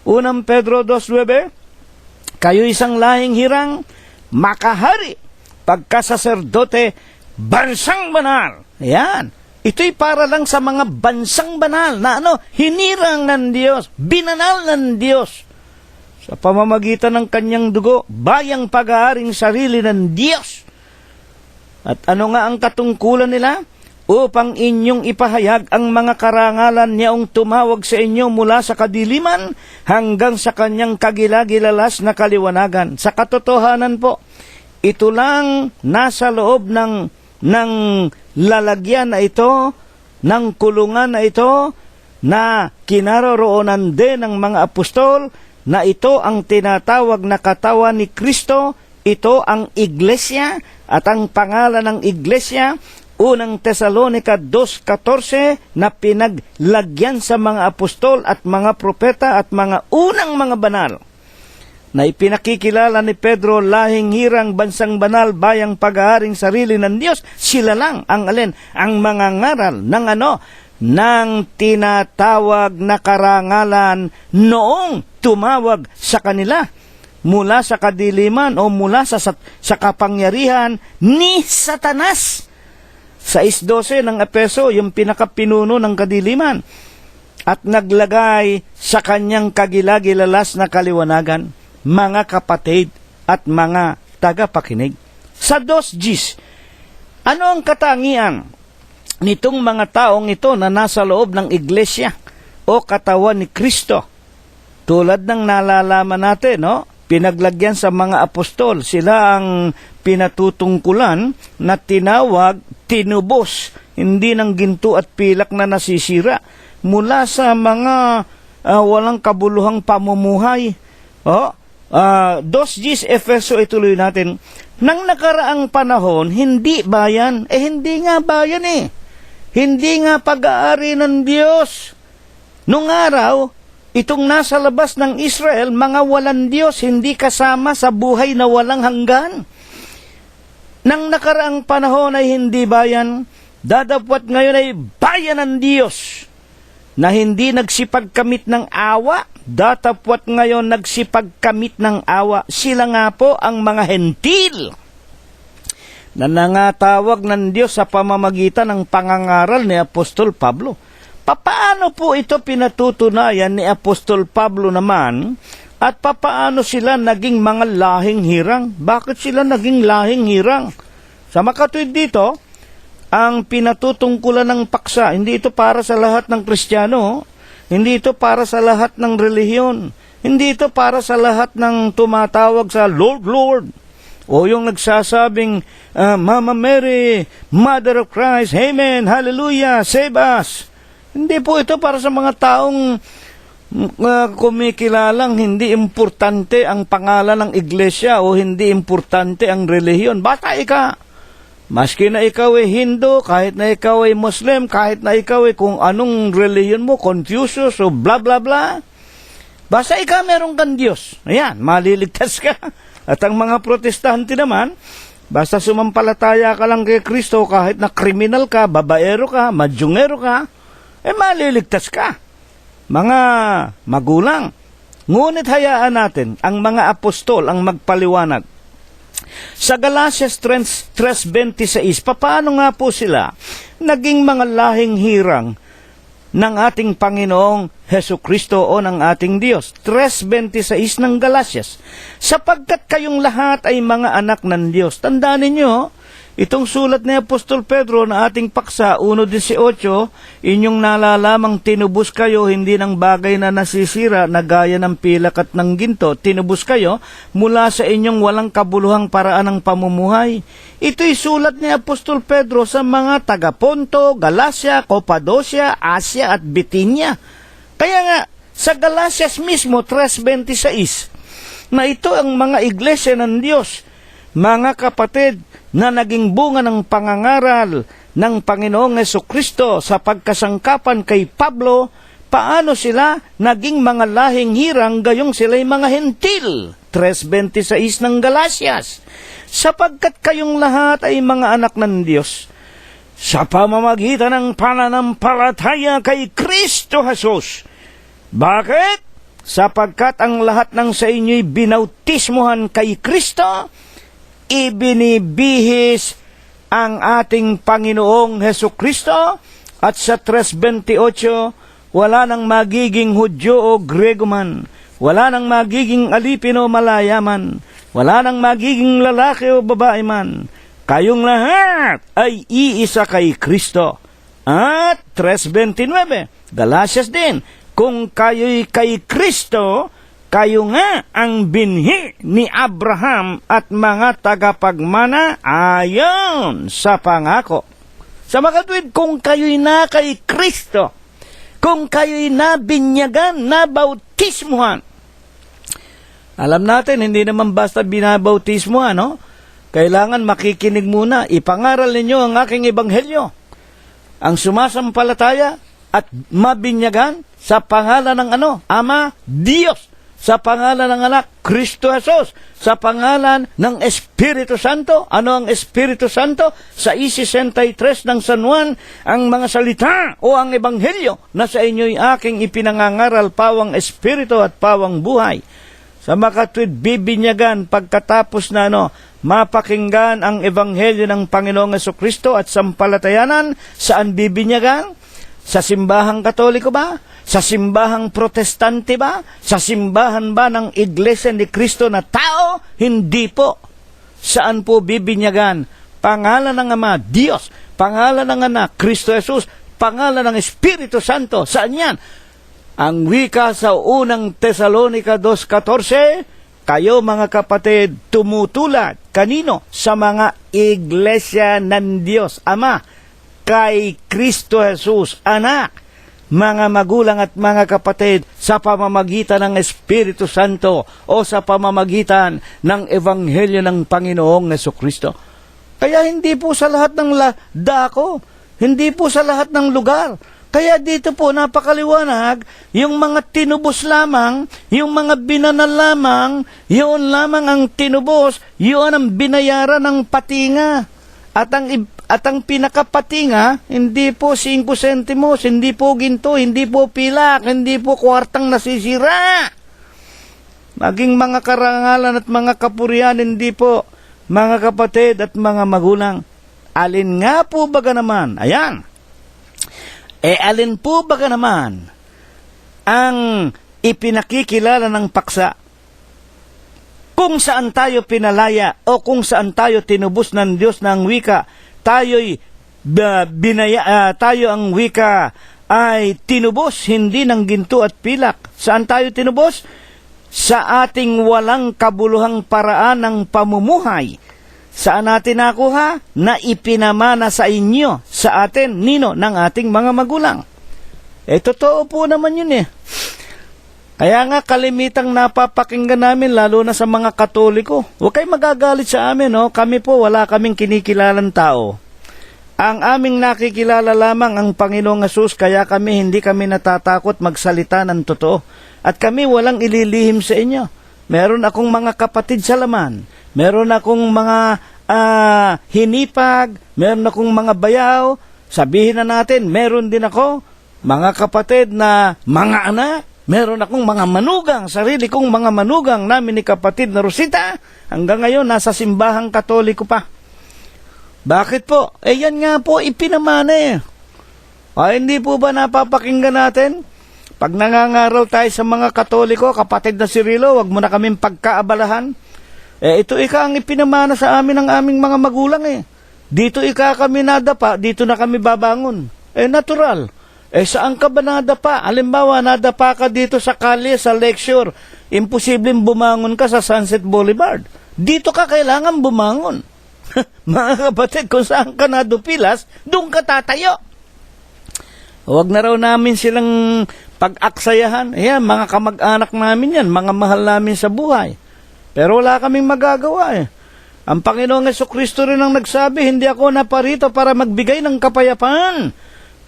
Unang Pedro 2:9, kayo isang lahing hirang, makahari, pagkasaserdote, bansang banal. Ayan. Ito'y para lang sa mga bansang banal na hinirang ng Diyos, binanal ng Diyos. Sa pamamagitan ng kanyang dugo, bayang pag-aaring sarili ng Diyos. At ano nga ang katungkulan nila? upang inyong ipahayag ang mga karangalan niyang tumawag sa inyo mula sa kadiliman hanggang sa kanyang kagilagilalas na kaliwanagan. Sa katotohanan po, ito lang nasa loob ng lalagyan na ito, ng kulungan na ito, na kinaroroonan din ng mga apostol, na ito ang tinatawag na katawan ni Kristo, ito ang iglesia, at ang pangalan ng iglesia, unang Tesalonica 2:14, na pinaglagyan sa mga apostol at mga propeta at mga unang mga banal, na ipinakikilala ni Pedro, lahing hirang, bansang banal, bayang pag-aaring sarili ng Diyos. Sila lang ang alin? Ang mga ngaral ng ng tinatawag na karangalan noong tumawag sa kanila mula sa kadiliman o mula sa kapangyarihan ni Satanas. Sa 6:12 ng Efeso, yung pinakapinuno ng kadiliman, at naglagay sa kanyang kagilagilalas na kaliwanagan. Mga kapatid at mga tagapakinig, sa 2:10, ano ang katangian nitong mga taong ito na nasa loob ng iglesia o katawan ni Kristo? Tulad ng nalalaman natin, no? Pinaglagyan sa mga apostol, sila ang pinatutungkulan na tinawag, tinubos, hindi ng ginto at pilak na nasisira, mula sa mga walang kabuluhang pamumuhay. 2:10 Efeso, ituloy natin. Nang nakaraang panahon, hindi bayan. Hindi nga bayan eh. Hindi nga pag-aari ng Diyos. Nung araw, itong nasa labas ng Israel, mga walang Diyos, hindi kasama sa buhay na walang hanggan. Nang nakaraang panahon ay hindi bayan, dadapwat ngayon ay bayan ng Diyos, na hindi nagsipagkamit ng awa, datapwat ngayon nagsipagkamit ng awa. Sila nga po ang mga hentil na nangatawag ng Diyos sa pamamagitan ng pangangaral ni Apostol Pablo. Papaano po ito pinatutunayan ni Apostol Pablo naman, at papaano sila naging mga lahing hirang? Bakit sila naging lahing hirang? Sa makatuwid dito, ang pinatutungkulan ng paksa, hindi ito para sa lahat ng Kristiyano, hindi ito para sa lahat ng relihiyon, hindi ito para sa lahat ng tumatawag sa Lord, Lord, o yung nagsasabing, Mama Mary, Mother of Christ, Amen, Hallelujah, save us. Hindi po ito para sa mga taong kumikilalang hindi importante ang pangalan ng iglesia o hindi importante ang relihiyon. Basta maski na ikaw ay Hindu, kahit na ikaw ay Muslim, kahit na ikaw ay kung anong relihiyon mo, Confucius o bla bla bla, basta ikaw meron kang Diyos, ayan, maliligtas ka. At ang mga protestante naman, basta sumampalataya ka lang kay Kristo, kahit na kriminal ka, babaero ka, madyungero ka, maliligtas ka. Mga magulang, ngunit hayaan natin ang mga apostol ang magpaliwanag. Sa Galatias 3:26, paano nga po sila naging mga lahing hirang ng ating Panginoong Hesu Kristo o ng ating Diyos? 3:26 ng Galatias, sapagkat kayong lahat ay mga anak ng Diyos. Tandaan ninyo, itong sulat ni Apostol Pedro na ating paksa, 1:18, inyong nalalamang tinubos kayo hindi ng bagay na nasisira na gaya ng pilak at ng ginto. Tinubos kayo mula sa inyong walang kabuluhang paraan ng pamumuhay. Ito'y sulat ni Apostol Pedro sa mga taga-Ponto, Galacia, Cappadocia, Asia at Bithynia. Kaya nga, sa Galatias mismo, 3:26, na ito ang mga iglesia ng Diyos, mga kapatid, na naging bunga ng pangangaral ng Panginoong Jesucristo sa pagkasangkapan kay Pablo. Paano sila naging mga lahing hirang gayong sila'y mga hentil? 3:26 ng Galatias, sapagkat kayong lahat ay mga anak ng Diyos sa pamamagitan ng pananampalataya kay Kristo Jesus. Bakit? Sapagkat ang lahat ng sa inyo'y binautismuhan kay Kristo, ibinibihis ang ating Panginoong Jesucristo. At sa 3:28, wala nang magiging Hudyo o Grego man, wala nang magiging alipin o malayaman, wala nang magiging lalaki o babae man, kayong lahat ay iisa kay Kristo. At 3:29, Galatias din, kung kayo'y kay Kristo, kayo nga ang binhi ni Abraham at mga tagapagmana ayon sa pangako. Sa mga kapatid, kung kayo'y na kay Kristo, kung kayo'y nabinyagan, nabautismuhan. Alam natin, hindi naman basta binabautismuhan, no? Kailangan makikinig muna. Ipangaral ninyo ang aking ebanghelyo. Ang sumasampalataya at mabinyagan sa pangalan ng Ama, Diyos. Sa pangalan ng Anak, Kristo Jesus. Sa pangalan ng Espiritu Santo. Ano ang Espiritu Santo? Sa 63 ng San Juan, ang mga salita o ang ebanghelyo na sa inyo'y aking ipinangangaral, pawang Espiritu at pawang buhay. Sa makatwid, bibinyagan pagkatapos na mapakinggan ang ebanghelyo ng Panginoong Jesucristo at sampalatayanan. Saan bibinyagan? Sa simbahang Katoliko ba? Sa simbahang Protestante ba? Sa simbahan ba ng Iglesia ni Kristo na tao? Hindi po. Saan po bibinyagan? Pangalan ng Ama, Diyos. Pangalan ng Anak, Kristo Jesus. Pangalan ng Espiritu Santo. Saan yan? Ang wika sa unang Tesalonica 2:14, kayo mga kapatid, tumutulad. Kanino? Sa mga iglesia ng Diyos Ama, kay Kristo Jesus, Anak, mga magulang at mga kapatid, sa pamamagitan ng Espiritu Santo o sa pamamagitan ng Ebanghelyo ng Panginoong Jesucristo. Kaya hindi po sa lahat ng dako, hindi po sa lahat ng lugar. Kaya dito po napakaliwanag, yung mga tinubos lamang, yung mga binanal lamang, yun lamang ang tinubos, yun ang binayaran ng patinga. At ang pinakapatinga, hindi po 5 sentimos, hindi po ginto, hindi po pilak, hindi po kwartang nasisira. Maging mga karangalan at mga kapurian, hindi po, mga kapatid at mga magulang. Alin nga po baga naman? Ayan. Alin po baga naman ang ipinakikilala ng paksa? Kung saan tayo pinalaya o kung saan tayo tinubos ng Diyos ng wika, tayo ang wika ay tinubos, hindi ng ginto at pilak. Saan tayo tinubos? Sa ating walang kabuluhang paraan ng pamumuhay. Saan natin nakuha? Na ipinamana sa inyo, sa atin, ng ating mga magulang. Totoo po naman yun Kaya nga kalimitang napapakinggan namin, lalo na sa mga Katoliko. Huwag kayo magagalit sa amin, Kami po, wala kaming kinikilalang tao. Ang aming nakikilala lamang ang Panginoong Hesus, kaya hindi kami natatakot magsalita ng totoo. At kami walang ililihim sa inyo. Meron akong mga kapatid sa laman. Meron akong mga hinipag, meron akong mga bayaw. Sabihin na natin, meron din ako mga kapatid na mga anak. Meron akong mga manugang, sarili kong mga manugang namin ni kapatid na Rosita. Hanggang ngayon, nasa simbahang Katoliko pa. Bakit po? Yan nga po, ipinamana hindi po ba napapakinggan natin? Pag nangangaraw tayo sa mga Katoliko, kapatid na Cirilo, wag mo na kaming pagkaabalahan. Ito ang ipinamana sa amin ng aming mga magulang Dito kami nadapa, dito na kami babangon. Natural. Saan ka ba nadapa? Halimbawa, nadapa ka dito sa kalye, sa lecture. Imposibleng bumangon ka sa Sunset Boulevard. Dito ka kailangan bumangon. Mga kapatid, kung saan ka nadupilas, doon ka tatayo. Huwag na raw namin silang pag-aksayahan. Mga kamag-anak namin yan, mga mahal namin sa buhay. Pero wala kaming magagawa Ang Panginoong Jesucristo rin ang nagsabi, hindi ako naparito para magbigay ng kapayapaan,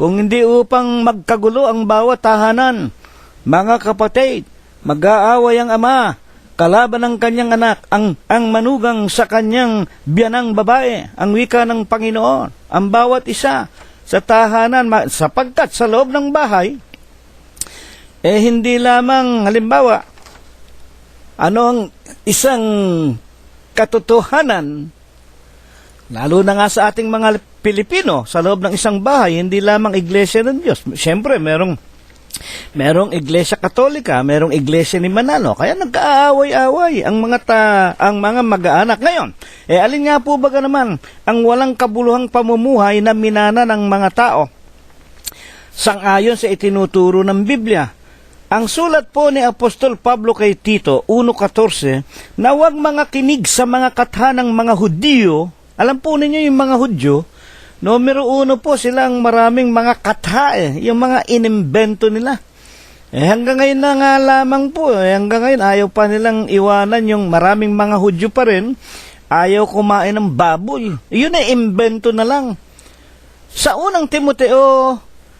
kung hindi upang magkagulo ang bawat tahanan. Mga kapatid, mag-aaway ang ama, kalaban ng kanyang anak, ang manugang sa kanyang biyanang babae, ang wika ng Panginoon, ang bawat isa sa tahanan, sapagkat sa loob ng bahay, hindi lamang, halimbawa, ang isang katotohanan, lalo na nga sa ating mga Pilipino, sa loob ng isang bahay, hindi lamang iglesia ng Diyos. Siyempre, merong Merong Iglesia Katolika, merong Iglesia ni Manalo, kaya nagkaaway-away ang mga mag-aanak. Ngayon, alin nga po ba naman ang walang kabuluhang pamumuhay na minana ng mga tao? Sang-ayon sa itinuturo ng Biblia, ang sulat po ni Apostol Pablo kay Tito 1:14 na huwag mga kinig sa mga katha ng mga Hudyo. Alam po ninyo yung mga Hudyo, numero 1 po silang maraming mga katha, yung mga inimbento nila. Hanggang ngayon na nga lamang po, hanggang ngayon ayaw pa nilang iwanan yung maraming mga Hudyo pa rin, ayaw kumain ng baboy. Yun ay imbento na lang. Sa unang Timoteo,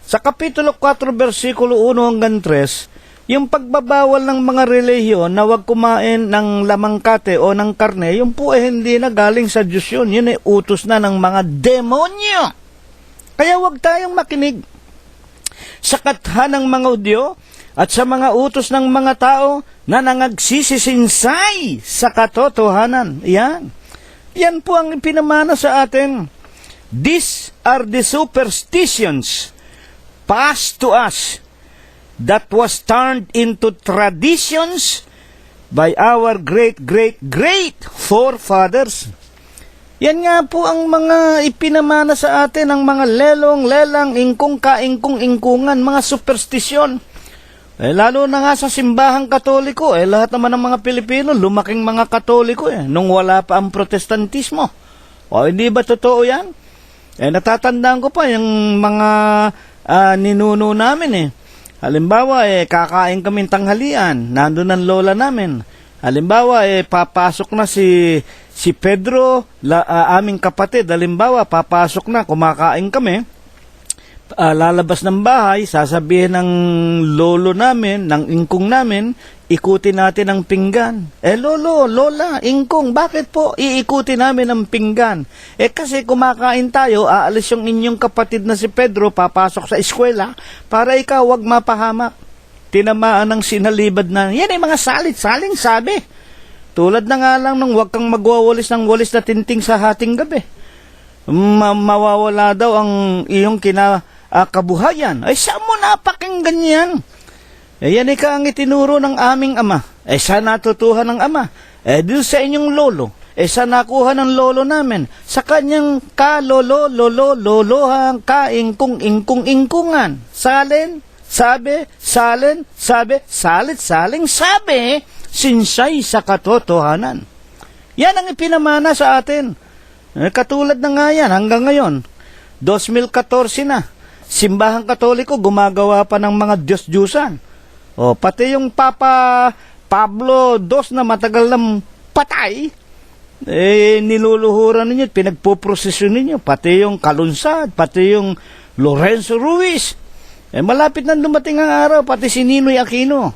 sa Kapitulo 4, versikulo 1 hanggang 3, yung pagbabawal ng mga relihiyon na huwag kumain ng lamangkate o ng karne, yung po hindi na galing sa Diyos yun. Yun ay utos na ng mga demonyo. Kaya huwag tayong makinig sa katha ng mga Hudyo at sa mga utos ng mga tao na nangagsisisinsay sa katotohanan. Yan po ang pinamana sa atin. These are the superstitions passed to us that was turned into traditions by our great forefathers. Yan nga po ang mga ipinamana sa atin, ang mga lelong, lelang, ingkong, kaingkong, ingkungan, mga superstisyon. Lalo na nga sa simbahang Katoliko, lahat naman ng mga Pilipino, lumaking mga Katoliko nung wala pa ang Protestantismo. Hindi ba totoo yan? Natatandaan ko pa yung mga ninuno namin Halimbawa, kakain kaming tanghalian, nandun ang lola namin. Halimbawa, papasok na si Pedro, aming kapatid. Halimbawa, papasok na, kumakain kami. Lalabas ng bahay, sasabihin ng lolo namin, ng ingkong namin, ikutin natin ang pinggan. Lolo, lola, ingkong, bakit po iikutin namin ang pinggan? Kasi kumakain tayo, aalis yung inyong kapatid na si Pedro, papasok sa eskwela, para ikaw wag mapahamak. Tinamaan ng sinalibad na, yan ay mga salit-saling sabi. Tulad na nga lang nung wag kang magwawalis ng walis na tinting sa hating gabi. Mawawala daw ang iyong kabuhayan. Saan mo napakinggan yan? Yan ang itinuro ng aming ama. Saan natutuhan ng ama? Doon sa inyong lolo. Saan nakuha ng lolo namin? Sa kanyang lolohan, ingkungan. Salin, sabi, salit, saling sabi, sinsay sa katotohanan. Yan ang ipinamana sa atin. Katulad na nga yan hanggang ngayon. 2014 na. Simbahang Katoliko gumagawa pa ng mga Diyos-Diyusan. Pati yung Papa Pablo II na matagal ng patay, niluluhuran ninyo, pinagpuprosesyon ninyo. Pati yung Kalunsad, pati yung Lorenzo Ruiz. Malapit na dumating ang araw, pati si Ninoy Aquino,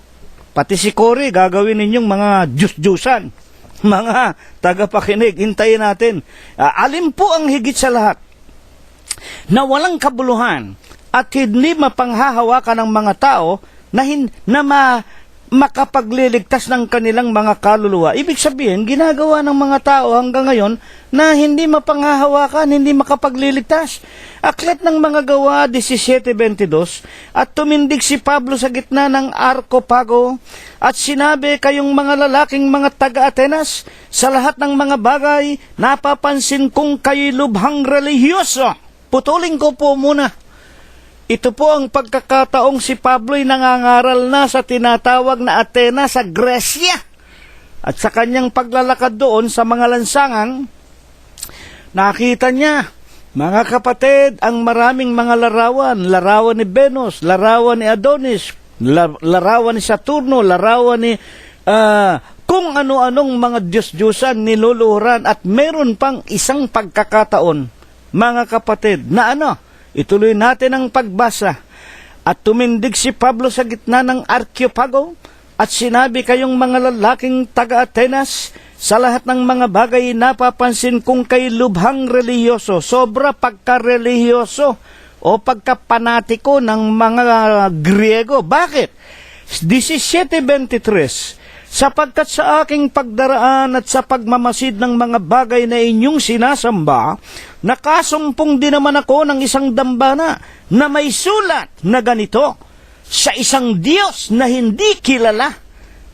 pati si Cory, gagawin ninyong mga Diyos-Diyusan. Mga tagapakinig, hintayin natin. Alin po ang higit sa lahat na walang kabuluhan at hindi mapanghahawakan ng mga tao na makapagliligtas ng kanilang mga kaluluwa. Ibig sabihin, ginagawa ng mga tao hanggang ngayon na hindi mapanghahawakan, hindi makapagliligtas. Aklat ng mga Gawa 17:22, at tumindig si Pablo sa gitna ng Areopago at sinabi, kayong mga lalaking mga taga-Atenas, sa lahat ng mga bagay, napapansin kong kayo'y lubhang relihiyoso. Putulin ko po muna. Ito po ang pagkakataong si Pablo'y nangangaral na sa tinatawag na Atenas sa Gresya. At sa kanyang paglalakad doon sa mga lansangan, nakita niya, mga kapatid, ang maraming mga larawan. Larawan ni Venus, larawan ni Adonis, larawan ni Saturno, larawan ni kung ano-anong mga Diyos-Diyusan niluluhuran. At meron pang isang pagkakataon, mga kapatid, na ituloy natin ang pagbasa. At tumindig si Pablo sa gitna ng Areopago at sinabi, kayong mga lalaking taga-Atenas, sa lahat ng mga bagay napapansin kong kay lubhang relihiyoso, sobra pagka-relihiyoso o pagka-panatiko ng mga Griego. Bakit? 17:23, sapagkat sa aking pagdaraan at sa pagmamasid ng mga bagay na inyong sinasamba, nakasumpong din naman ako ng isang dambana na may sulat na ganito, sa isang Diyos na hindi kilala.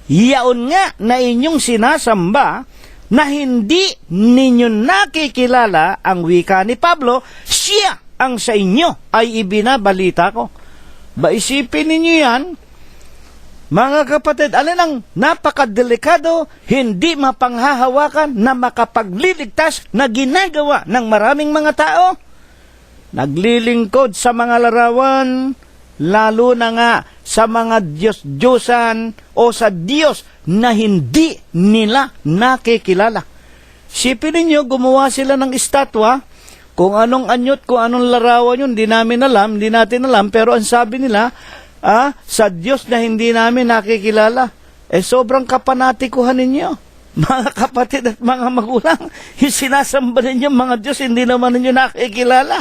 Yaon nga na inyong sinasamba na hindi ninyo nakikilala ang wika ni Pablo, siya ang sa inyo ay ibinabalita ko. Ba isipin ninyo yan, mga kapatid, alin ang napakadelikado, hindi mapanghahawakan na makapagliligtas na ginagawa ng maraming mga tao? Naglilingkod sa mga larawan, lalo na nga sa mga Diyos-Diyosan o sa Diyos na hindi nila nakikilala. Sipin ninyo, gumawa sila ng estatwa, kung anong anyot, kung anong larawan yun, hindi natin alam, pero ang sabi nila, sa Diyos na hindi namin nakikilala, sobrang kapanatikuhan ninyo. Mga kapatid at mga magulang, yung sinasamba ninyo mga Diyos, hindi naman ninyo nakikilala.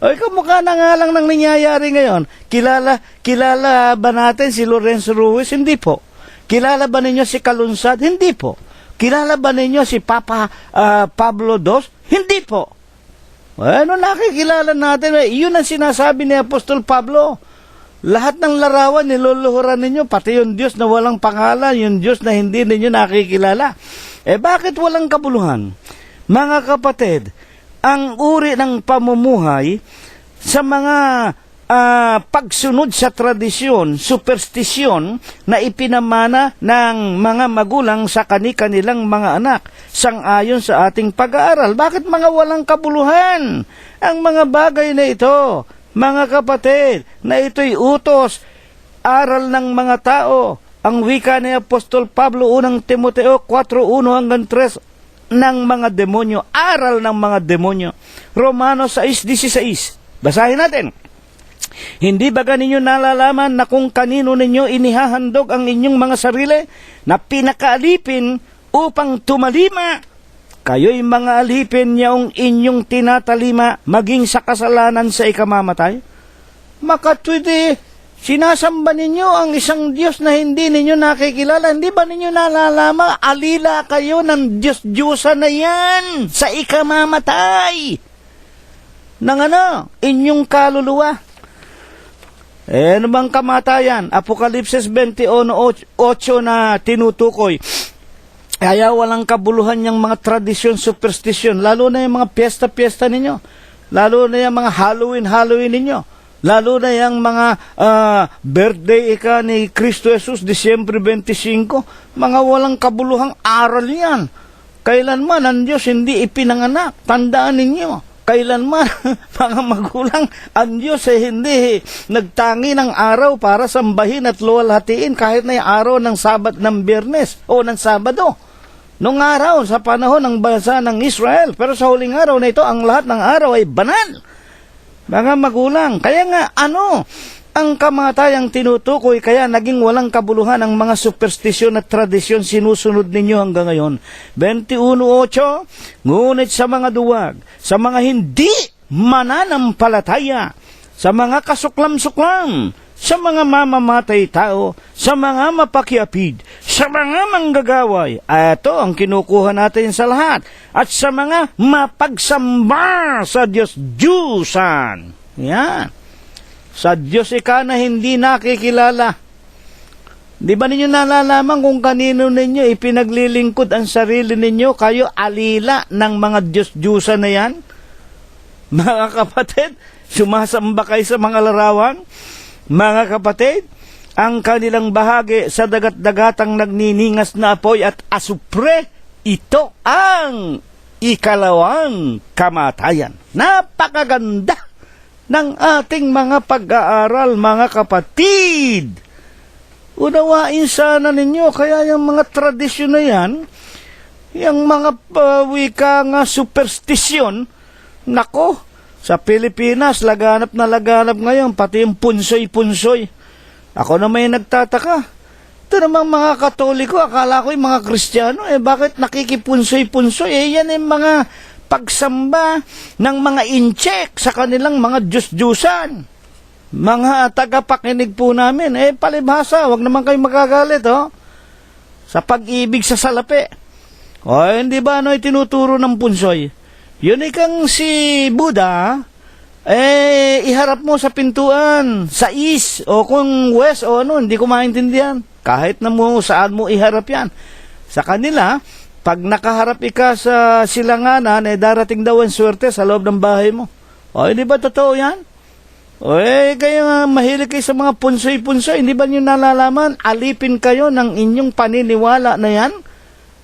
Ay, kamukha na nga lang nang nangyayari ngayon. Kilala ba natin si Lorenzo Ruiz? Hindi po. Kilala ba ninyo si Kalunsad? Hindi po. Kilala ba ninyo si Papa Pablo Dos? Hindi po. Ano nakikilala natin? Yun ang sinasabi ni Apostol Pablo. Lahat ng larawan niluluhuran ninyo, pati yung Diyos na walang pangalan, yung Diyos na hindi ninyo nakikilala. Bakit walang kabuluhan? Mga kapatid, ang uri ng pamumuhay sa mga pagsunod sa tradisyon, superstisyon na ipinamana ng mga magulang sa kanilang mga anak, sang-ayon sa ating pag-aaral. Bakit mga walang kabuluhan ang mga bagay na ito? Mga kapatid, na ito'y utos, aral ng mga tao. Ang wika ni Apostol Pablo, unang Timoteo 4:1 hanggang 3, ng mga demonyo, aral ng mga demonyo. Romanos 6:16. Basahin natin. Hindi ba ninyo nalalaman na kung kanino ninyo inihahandog ang inyong mga sarili na pinakaalipin upang tumalima? Kayo'y mga alipin niyong inyong tinatalima maging sa kasalanan sa ikamamatay? Makatwidi, sinasamba ninyo ang isang Diyos na hindi ninyo nakikilala. Hindi ba ninyo nalalaman? Alila kayo ng Diyos-Diyosa na yan sa ikamamatay ng inyong kaluluwa. Ano bang kamatayan? Apokalipsis 21:8 na tinutukoy. Kaya walang kabuluhan yung mga tradisyon, superstition, lalo na yung mga piyesta-piyesta ninyo, lalo na yung mga Halloween ninyo, lalo na yung mga birthday ni Kristo Jesus, Disyembre 25, mga walang kabuluhang aral yan. Kailanman ang Diyos hindi ipinanganak, tandaan ninyo. Kailanman, mga magulang, ang Diyos hindi nagtangi ng araw para sambahin at luwalhatiin kahit na yung araw ng Sabat ng Biyernes o ng Sabado. Nung araw, sa panahon ng bansa ng Israel. Pero sa huling araw na ito, ang lahat ng araw ay banal. Mga magulang, kaya nga, ang kamatayang tinutukoy, kaya naging walang kabuluhan ang mga superstisyon at tradisyon sinusunod ninyo hanggang ngayon. 21:8, ngunit sa mga duwag, sa mga hindi mananampalataya, sa mga kasuklam-suklam, sa mga mamamatay tao, sa mga mapakiapid, sa mga manggagaway, ito ang kinukuha natin sa lahat, at sa mga mapagsamba sa Diyos-Diyusan. Yan. Sa Diyos na hindi nakikilala. Di ba ninyo nalalaman kung kanino ninyo ipinaglilingkod ang sarili ninyo? Kayo alila ng mga Diyos-Diyusan na yan? Mga kapatid, sumasamba kayo sa mga larawan? Mga kapatid, ang kanilang bahagi sa dagat-dagatang nagniningas na apoy at asupre, ito ang ikalawang kamatayan. Napakaganda ng ating mga pag-aaral, mga kapatid. Unawain sana ninyo, kaya yung mga tradisyon na yan, yung mga wika nga superstisyon, nako, sa Pilipinas, laganap na laganap ngayon, pati yung punsoy-punsoy. Ako na may nagtataka. Ito namang mga Katoliko, akala ko yung mga Kristiyano, bakit nakikipunsoy-punsoy? Yan yung mga pagsamba ng mga incheck sa kanilang mga Diyos-Diyusan. Mga tagapakinig po namin, palibhasa, wag naman kayo magagalit, sa pag-ibig sa salapi. Hindi ba tinuturo ng punsoy? Yun ikang si Buddha, iharap mo sa pintuan, sa east, o kung west, o ano, hindi ko maintindihan. Kahit na mo, saan mo iharap yan. Sa kanila, pag nakaharap ka sa silanganan, darating daw ang swerte sa loob ng bahay mo. O, hindi ba totoo yan? O, kayo mahilig kayo sa mga punsoy-punsoy, hindi ba nyo nalalaman? Alipin kayo ng inyong paniniwala na yan?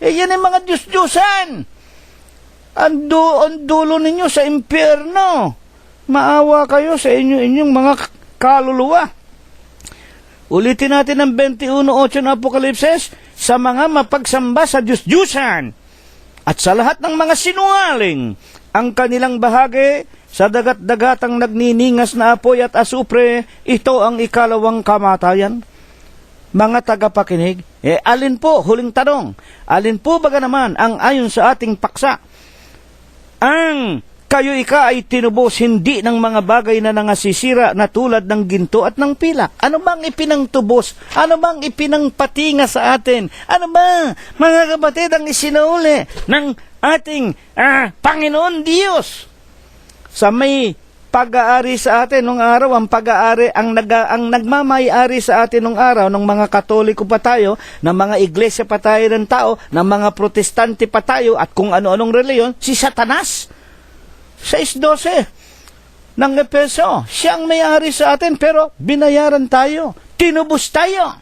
Yan ang mga Diyos-Diyosan. Ang dulo ninyo sa impyerno. Maawa kayo sa inyong mga kaluluwa. Ulitin natin ang 21:8 ng Apokalipsis, sa mga mapagsamba sa Diyos-Diyusan at sa lahat ng mga sinungaling, ang kanilang bahagi sa dagat-dagatang nagniningas na apoy at asupre, ito ang ikalawang kamatayan. Mga tagapakinig, alin po, huling tanong, alin po baga naman ang ayon sa ating paksa? Ang kayo ay tinubos hindi ng mga bagay na nangasisira na tulad ng ginto at ng pilak. Ano bang ipinangtubos? Ano bang ipinangpatinga sa atin? Ano ba, mga kapatid, ang isinauli ng ating Panginoon Diyos? Sa may pag-aari sa atin nung araw, ang pag-aari, ang nagmamay-ari sa atin nung araw, ng mga Katoliko pa tayo, ng mga iglesia pa tayo ng tao, ng mga Protestante pa tayo, at kung ano-anong reliyon, si Satanas. 6:12 ng Efeso, siya ang may-ari sa atin, pero binayaran tayo, tinubos tayo.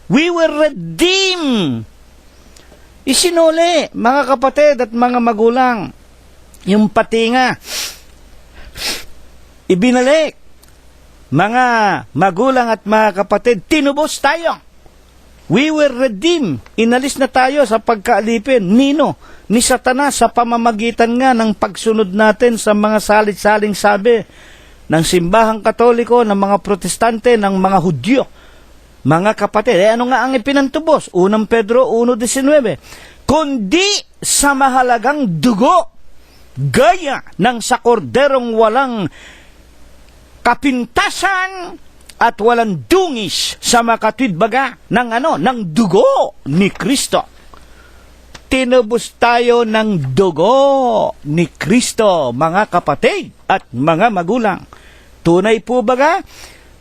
We were redeemed. Isinuli, mga kapatid at mga magulang, yung patinga, ibinalik. Mga magulang at mga kapatid, tinubos tayo. We were redeemed. Inalis na tayo sa pagkaalipin. Nino? Ni Satanas, sa pamamagitan nga ng pagsunod natin sa mga salit-saling sabi ng simbahang Katoliko, ng mga Protestante, ng mga Hudyo. Mga kapatid, ano nga ang ipinantubos? 1 Pedro 1:19. Kundi sa mahalagang dugo, gaya ng sa korderong walang kapintasan at walang dungis, sa makatwidbaga ng dugo ni Kristo. Tinubos tayo ng dugo ni Kristo, mga kapatid at mga magulang. Tunay po baga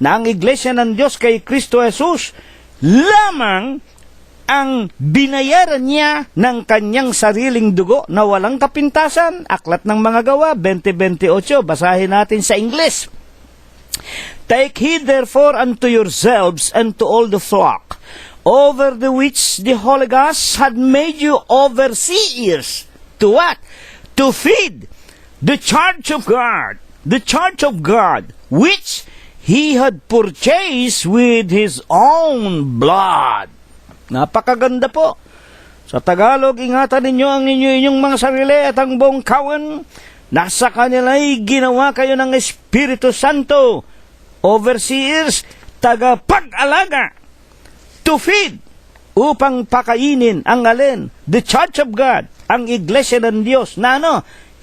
na ang Iglesia ng Diyos kay Kristo Jesus lamang ang binayaran niya ng kanyang sariling dugo na walang kapintasan? Aklat ng mga Gawa 20:28. Basahin natin sa Ingles. Take heed therefore unto yourselves and to all the flock, over the which the Holy Ghost had made you overseers. To what? To feed the church of God, which He had purchased with His own blood. Napakaganda po. Sa Tagalog, ingatan ninyo ang inyong mga sarili at ang buong kawan. Nasa kanila'y ginawa kayo ng Espiritu Santo, overseers, tagapag-alaga, to feed, upang pakainin ang alin? The Church of God, ang Iglesia ng Diyos, na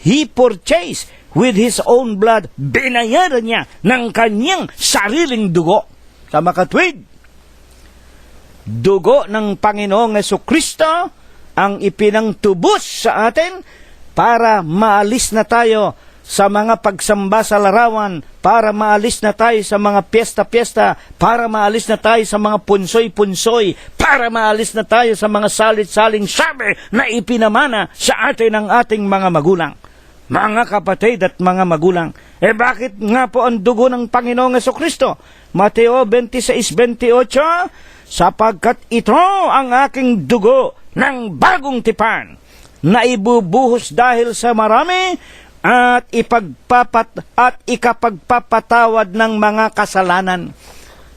He purchased with His own blood, binayaran niya ng kanyang sariling dugo. Sa makatwid, dugo ng Panginoong Jesucristo ang ipinangtubos sa atin para maalis na tayo sa mga pagsamba sa larawan, para maalis na tayo sa mga piyesta-piyesta, para maalis na tayo sa mga punsoy-punsoy, para maalis na tayo sa mga salit-saling sabi na ipinamana sa atin ng ating mga magulang. Mga kapatid at mga magulang, bakit nga po ang dugo ng Panginoong Jesucristo? Mateo 26:28, sapagkat ito ang aking dugo ng bagong tipan, na ibubuhos dahil sa marami at ikapagpapatawad ng mga kasalanan.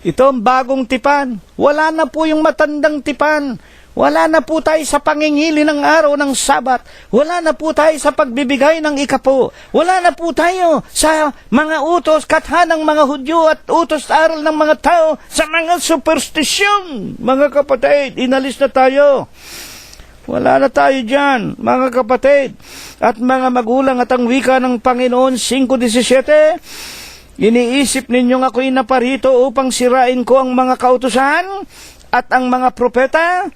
Ito ang bagong tipan. Wala na po yung matandang tipan. Wala na po tayo sa pangingili ng araw ng Sabat. Wala na po tayo sa pagbibigay ng ikapo. Wala na po tayo sa mga utos, katha ng mga Hudyo at utos aral ng mga tao sa mga superstisyon. Mga kapatid, inalis na tayo. Wala na tayo dyan, mga kapatid at mga magulang, at ang wika ng Panginoon 5:17, iniisip ninyong ako'y naparito upang sirain ko ang mga kautusan at ang mga propeta?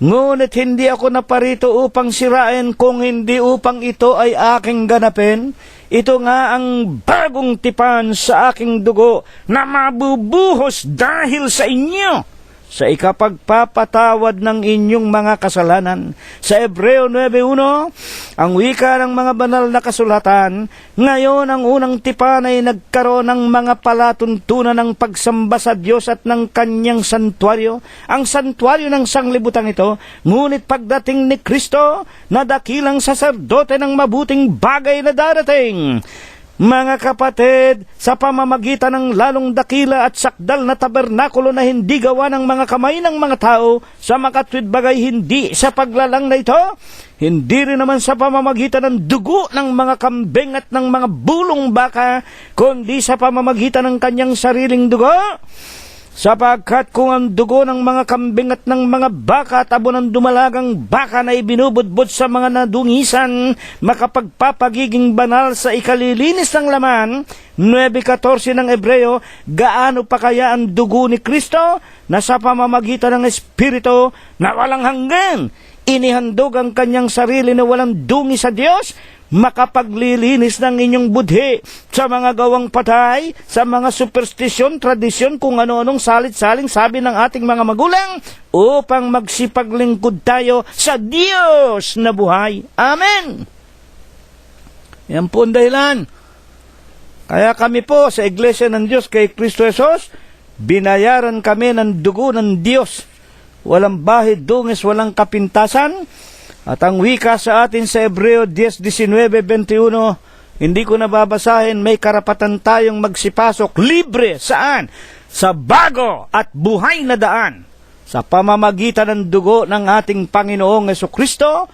Ngunit hindi ako naparito upang sirain, kung hindi upang ito ay aking ganapin. Ito nga ang bagong tipan sa aking dugo na mabubuhos dahil sa inyo sa ikapagpapatawad ng inyong mga kasalanan. Sa Hebreo 9:1, ang wika ng mga banal na kasulatan, ngayon ang unang tipan ay nagkaroon ng mga palatuntunan ng pagsamba sa Diyos at ng kanyang santuaryo. Ang santuaryo ng sanglibutan ito, ngunit pagdating ni Kristo, na dakilang saserdote ng mabuting bagay na darating. Mga kapatid, sa pamamagitan ng lalong dakila at sakdal na tabernakulo na hindi gawa ng mga kamay ng mga tao, sa makatwid bagay hindi sa paglalang na ito, hindi rin naman sa pamamagitan ng dugo ng mga kambing at ng mga bulong baka, kundi sa pamamagitan ng kanyang sariling dugo. Sapagkat kung ang dugo ng mga kambing at ng mga baka at abo ng dumalagang baka na ibinubudbud sa mga nadungisan, makapagpapagiging banal sa ikalilinis ng laman, 9:14 ng Hebreo, gaano pa kaya ang dugo ni Kristo na sa pamamagitan ng Espiritu na walang hanggan, inihandog ang kanyang sarili na walang dungi sa Diyos, makapaglilinis ng inyong budhi sa mga gawang patay, sa mga superstisyon, tradisyon, kung ano-anong salit-saling sabi ng ating mga magulang, upang magsipaglingkod tayo sa Diyos na buhay. Amen! Yan po ang dahilan. Kaya kami po sa Iglesia ng Diyos kay Kristo Jesus, binayaran kami ng dugo ng Diyos. Walang bahid, dungis, walang kapintasan. At ang wika sa atin sa Hebreo 10:19-21, hindi ko nababasahin, may karapatan tayong magsipasok libre saan? Sa bago at buhay na daan. Sa pamamagitan ng dugo ng ating Panginoong Jesucristo,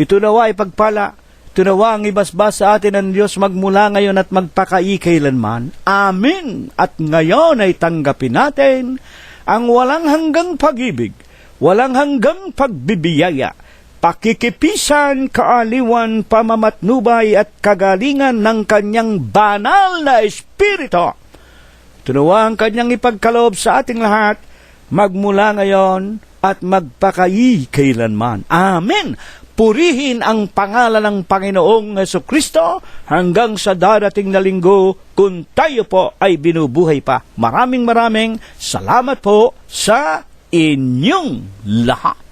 ito nawa ay pagpala, ito nawa ang ibasbas sa atin ng Diyos magmula ngayon at magpakaikailanman. Amen. At ngayon ay tanggapin natin ang walang hanggang pag-ibig, walang hanggang pagbibiyaya, pakikipisan, kaaliwan, pamamatnubay at kagalingan ng kanyang banal na Espiritu. Tunawa ang kanyang ipagkaloob sa ating lahat, magmula ngayon at magpakailanman. Amen. Purihin ang pangalan ng Panginoong Jesucristo hanggang sa darating na linggo kung tayo po ay binubuhay pa. Maraming salamat po sa inyong lahat.